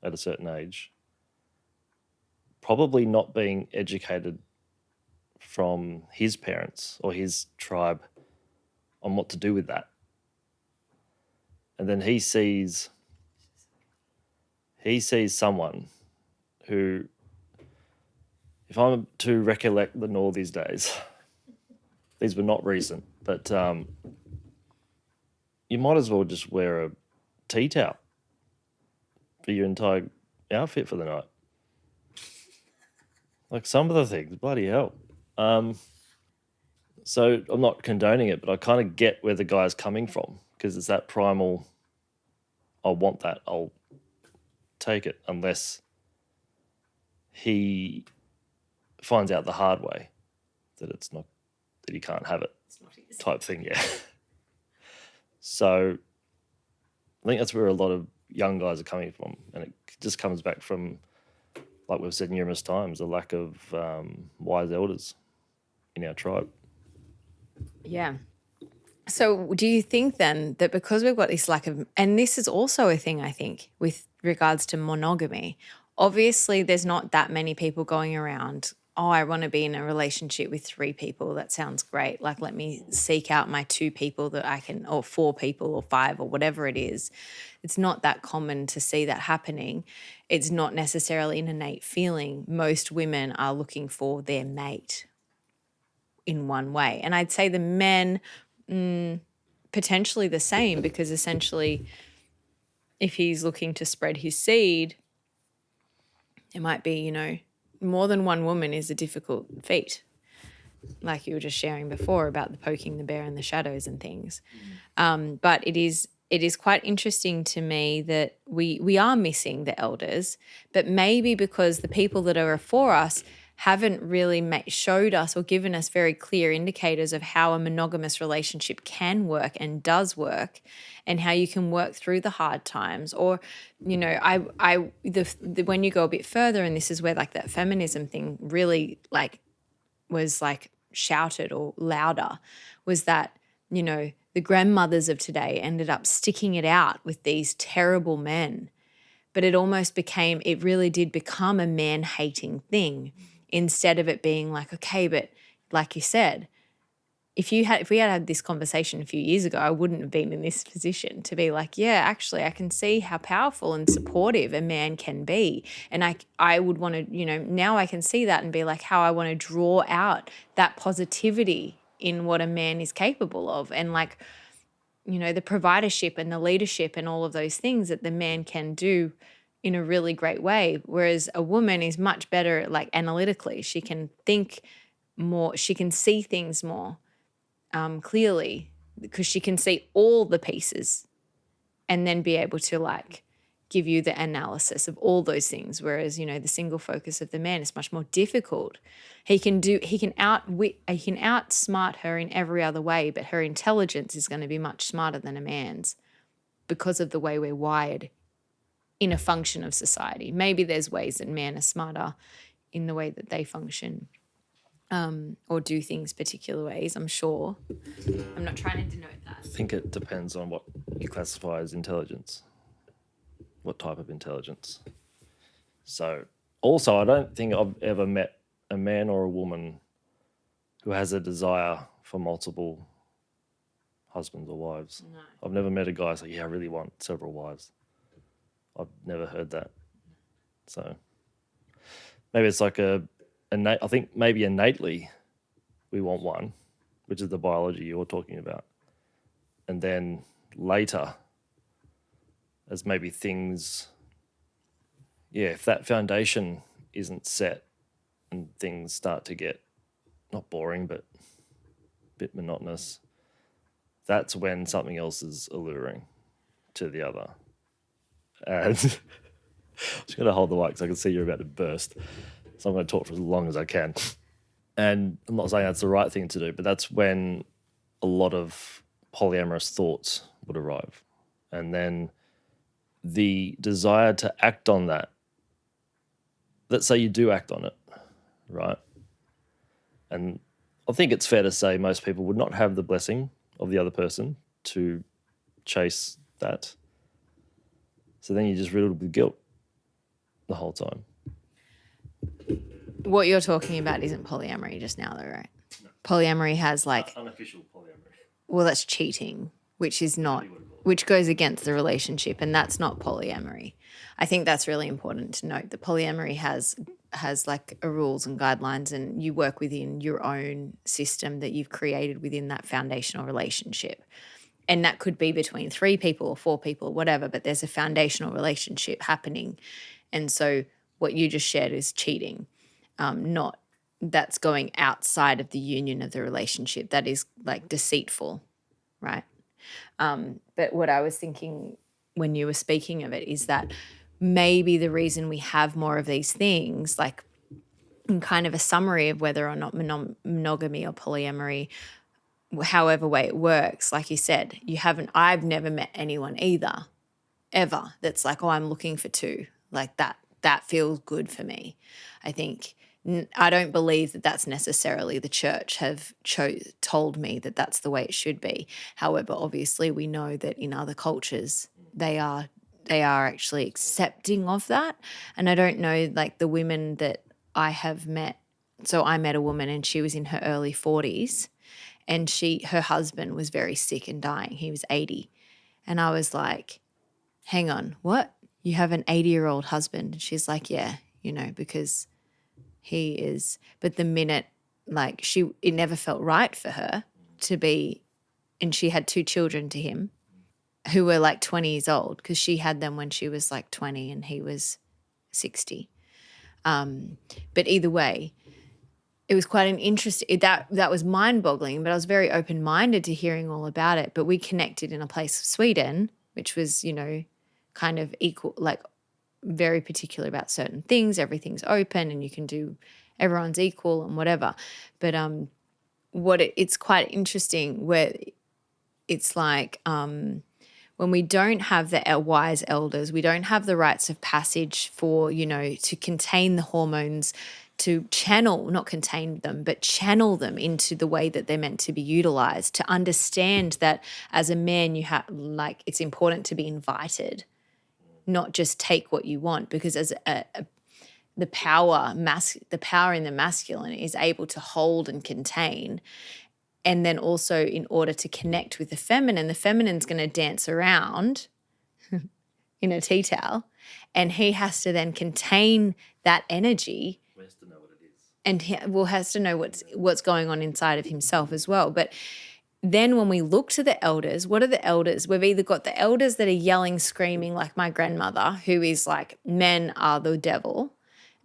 at a certain age, probably not being educated from his parents or his tribe on what to do with that. And then he sees someone who, if I'm to recollect the Northies days, these were not recent, but you might as well just wear a tea towel for your entire outfit for the night. Like, some of the things, bloody hell. So I'm not condoning it, but I kind of get where the guy's coming from because it's that primal, I want that, I'll take it, unless he finds out the hard way that it's not, that he can't have it type thing, yeah. So I think that's where a lot of young guys are coming from, and it just comes back from, like we've said numerous times, a lack of wise elders in our tribe. Yeah. So do you think then that because we've got this lack of, and this is also a thing I think with regards to monogamy, obviously there's not that many people going around, oh, I want to be in a relationship with 3 people. That sounds great. Like, let me seek out my 2 people that I can, or 4 people or 5 or whatever it is. It's not that common to see that happening. It's not necessarily an innate feeling. Most women are looking for their mate in one way. And I'd say the men, potentially the same, because essentially if he's looking to spread his seed, it might be, more than one woman is a difficult feat. Like you were just sharing before about the poking the bear in the shadows and things. But it is quite interesting to me that we are missing the elders, but maybe because the people that are for us haven't really showed us or given us very clear indicators of how a monogamous relationship can work and does work, and how you can work through the hard times. Or, you know, when you go a bit further, and this is where like that feminism thing really like was like shouted or louder, was that, you know, the grandmothers of today ended up sticking it out with these terrible men. But it really did become a man-hating thing, instead of it being like, okay, but like you said, if we had this conversation a few years ago, I wouldn't have been in this position to be like, yeah, actually, I can see how powerful and supportive a man can be. And I would want to, you know, now I can see that and be like, how I want to draw out that positivity in what a man is capable of. And like, you know, the providership and the leadership and all of those things that the man can do in a really great way. Whereas a woman is much better, like analytically. She can think more, she can see things more clearly, because she can see all the pieces and then be able to like give you the analysis of all those things. Whereas, you know, the single focus of the man is much more difficult. He can outsmart her in every other way, but her intelligence is going to be much smarter than a man's, because of the way we're wired in a function of society. Maybe there's ways that men are smarter in the way that they function, or do things particular ways, I'm sure. I'm not trying to denote that. I think it depends on what you classify as intelligence, what type of intelligence. So also, I don't think I've ever met a man or a woman who has a desire for multiple husbands or wives. No. I've never met a guy say, yeah, I really want several wives. I've never heard that. So maybe it's like I think maybe innately we want one, which is the biology you're talking about. And then later, as maybe things, if that foundation isn't set and things start to get not boring, but a bit monotonous, that's when something else is alluring to the other. And I'm just going to hold the mic because I can see you're about to burst. So I'm going to talk for as long as I can. And I'm not saying that's the right thing to do, but that's when a lot of polyamorous thoughts would arrive. And then the desire to act on that, let's say you do act on it, right? And I think it's fair to say most people would not have the blessing of the other person to chase that. So then you're just riddled with guilt the whole time. What you're talking about isn't polyamory just now, though, right? No. Polyamory has like unofficial polyamory. Well, that's cheating, which is not, which goes against the relationship, and that's not polyamory. I think that's really important to note that polyamory has like a rules and guidelines, and you work within your own system that you've created within that foundational relationship. And that could be between 3 people or 4 people or whatever, but there's a foundational relationship happening. And so what you just shared is cheating, not that's going outside of the union of the relationship. That is like deceitful, right? But what I was thinking when you were speaking of it is that maybe the reason we have more of these things, like in kind of a summary of whether or not monogamy or polyamory, however way it works, like you said, I've never met anyone either, ever, that's like, oh, I'm looking for 2, like that feels good for me. I don't believe that that's necessarily the church have told me that that's the way it should be. However, obviously we know that in other cultures they are actually accepting of that. And I don't know, like the women that I have met. So I met a woman and she was in her early 40s and her husband was very sick and dying. He was 80. And I was like, hang on, what? You have an 80-year-old husband? And she's like, yeah, because he is. But the minute, like it never felt right for her to be, and she had 2 children to him who were like 20 years old because she had them when she was like 20 and he was 60. But either way, it was quite an interesting, that was mind-boggling, but I was very open-minded to hearing all about it. But we connected in a place of Sweden, which was, kind of equal, like very particular about certain things. Everything's open and you can do, everyone's equal and whatever. But it's quite interesting where it's like when we don't have the wise elders, we don't have the rites of passage for, to contain the hormones, to channel, not contain them, but channel them into the way that they're meant to be utilized, to understand that as a man, you have, like, it's important to be invited, not just take what you want, because as the power in the masculine is able to hold and contain. And then also in order to connect with the feminine's going to dance around in a tea towel, and he has to then contain that energy. He has to know what it is. And he has to know what's going on inside of himself as well. But then when we look to the elders, what are the elders? We've either got the elders that are yelling, screaming, like my grandmother, who is like, men are the devil.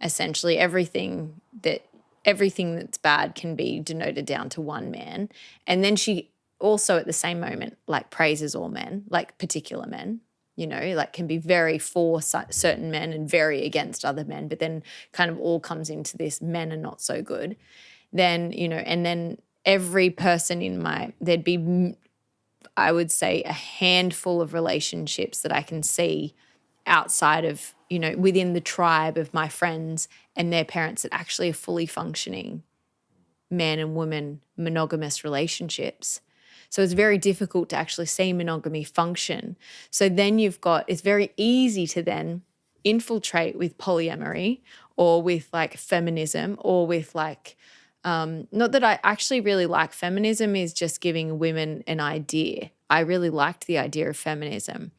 Essentially everything that's bad can be denoted down to one man. And then she also at the same moment like praises all men, like particular men, like can be very for certain men and very against other men, but then kind of all comes into this men are not so good. Then, and then every person there'd be, I would say, a handful of relationships that I can see outside of, within the tribe of my friends and their parents that actually are fully functioning man and woman monogamous relationships. So it's very difficult to actually see monogamy function. So then it's very easy to then infiltrate with polyamory or with like feminism or with like, not that I actually really like feminism is just giving women an idea. I really liked the idea of feminism.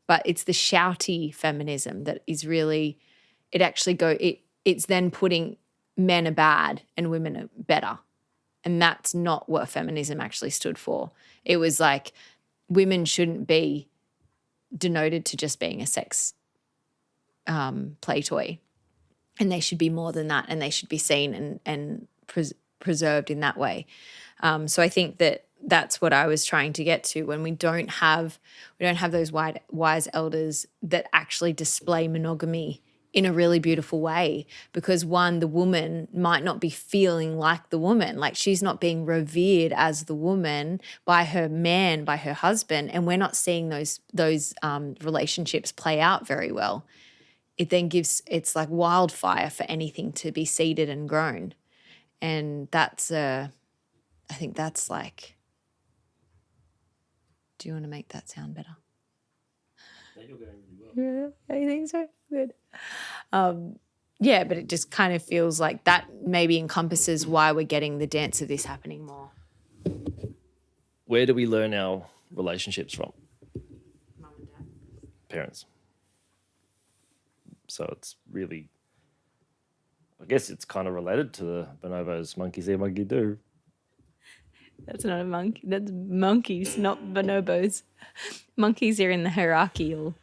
But it's the shouty feminism that is really, it's then putting men are bad and women are better. And that's not what feminism actually stood for. It was like women shouldn't be denoted to just being a sex play toy. And they should be more than that, and they should be seen and preserved in that way. So I think that's what I was trying to get to. When we don't have those wise elders that actually display monogamy in a really beautiful way, because one, the woman might not be feeling like the woman, like she's not being revered as the woman by her man, by her husband, and we're not seeing those relationships play out very well. It then it's like wildfire for anything to be seeded and grown. And I think that's like, do you want to make that sound better? Yeah, you're going really well. Yeah, I think so. Good. Yeah, but it just kind of feels like that maybe encompasses why we're getting the dance of this happening more. Where do we learn our relationships from? Mum and dad. Parents. So it's really, I guess it's kind of related to the bonobos, monkey see, monkey do. That's not a monkey. That's monkeys, not bonobos. Monkeys are in the hierarchical.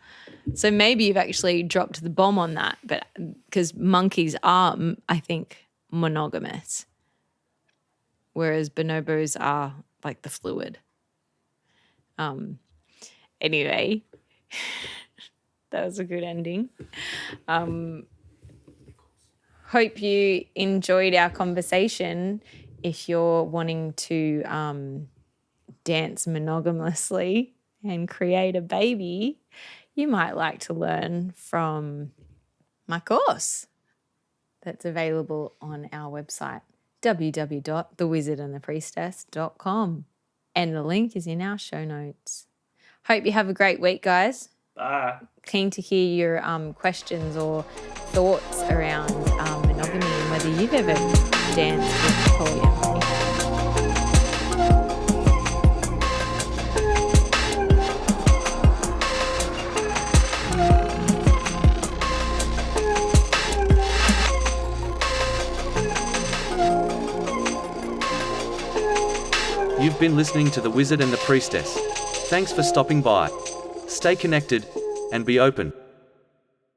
So maybe you've actually dropped the bomb on that, but because monkeys are, I think, monogamous, whereas bonobos are like the fluid. Anyway, that was a good ending. Hope you enjoyed our conversation. If you're wanting to dance monogamously and create a baby, you might like to learn from my course that's available on our website, www.thewizardandthepriestess.com. And the link is in our show notes. Hope you have a great week, guys. Bye. Keen to hear your questions or thoughts around monogamy and whether you've ever danced with polyamory. You've been listening to The Wizard and the Priestess. Thanks for stopping by. Stay connected and be open.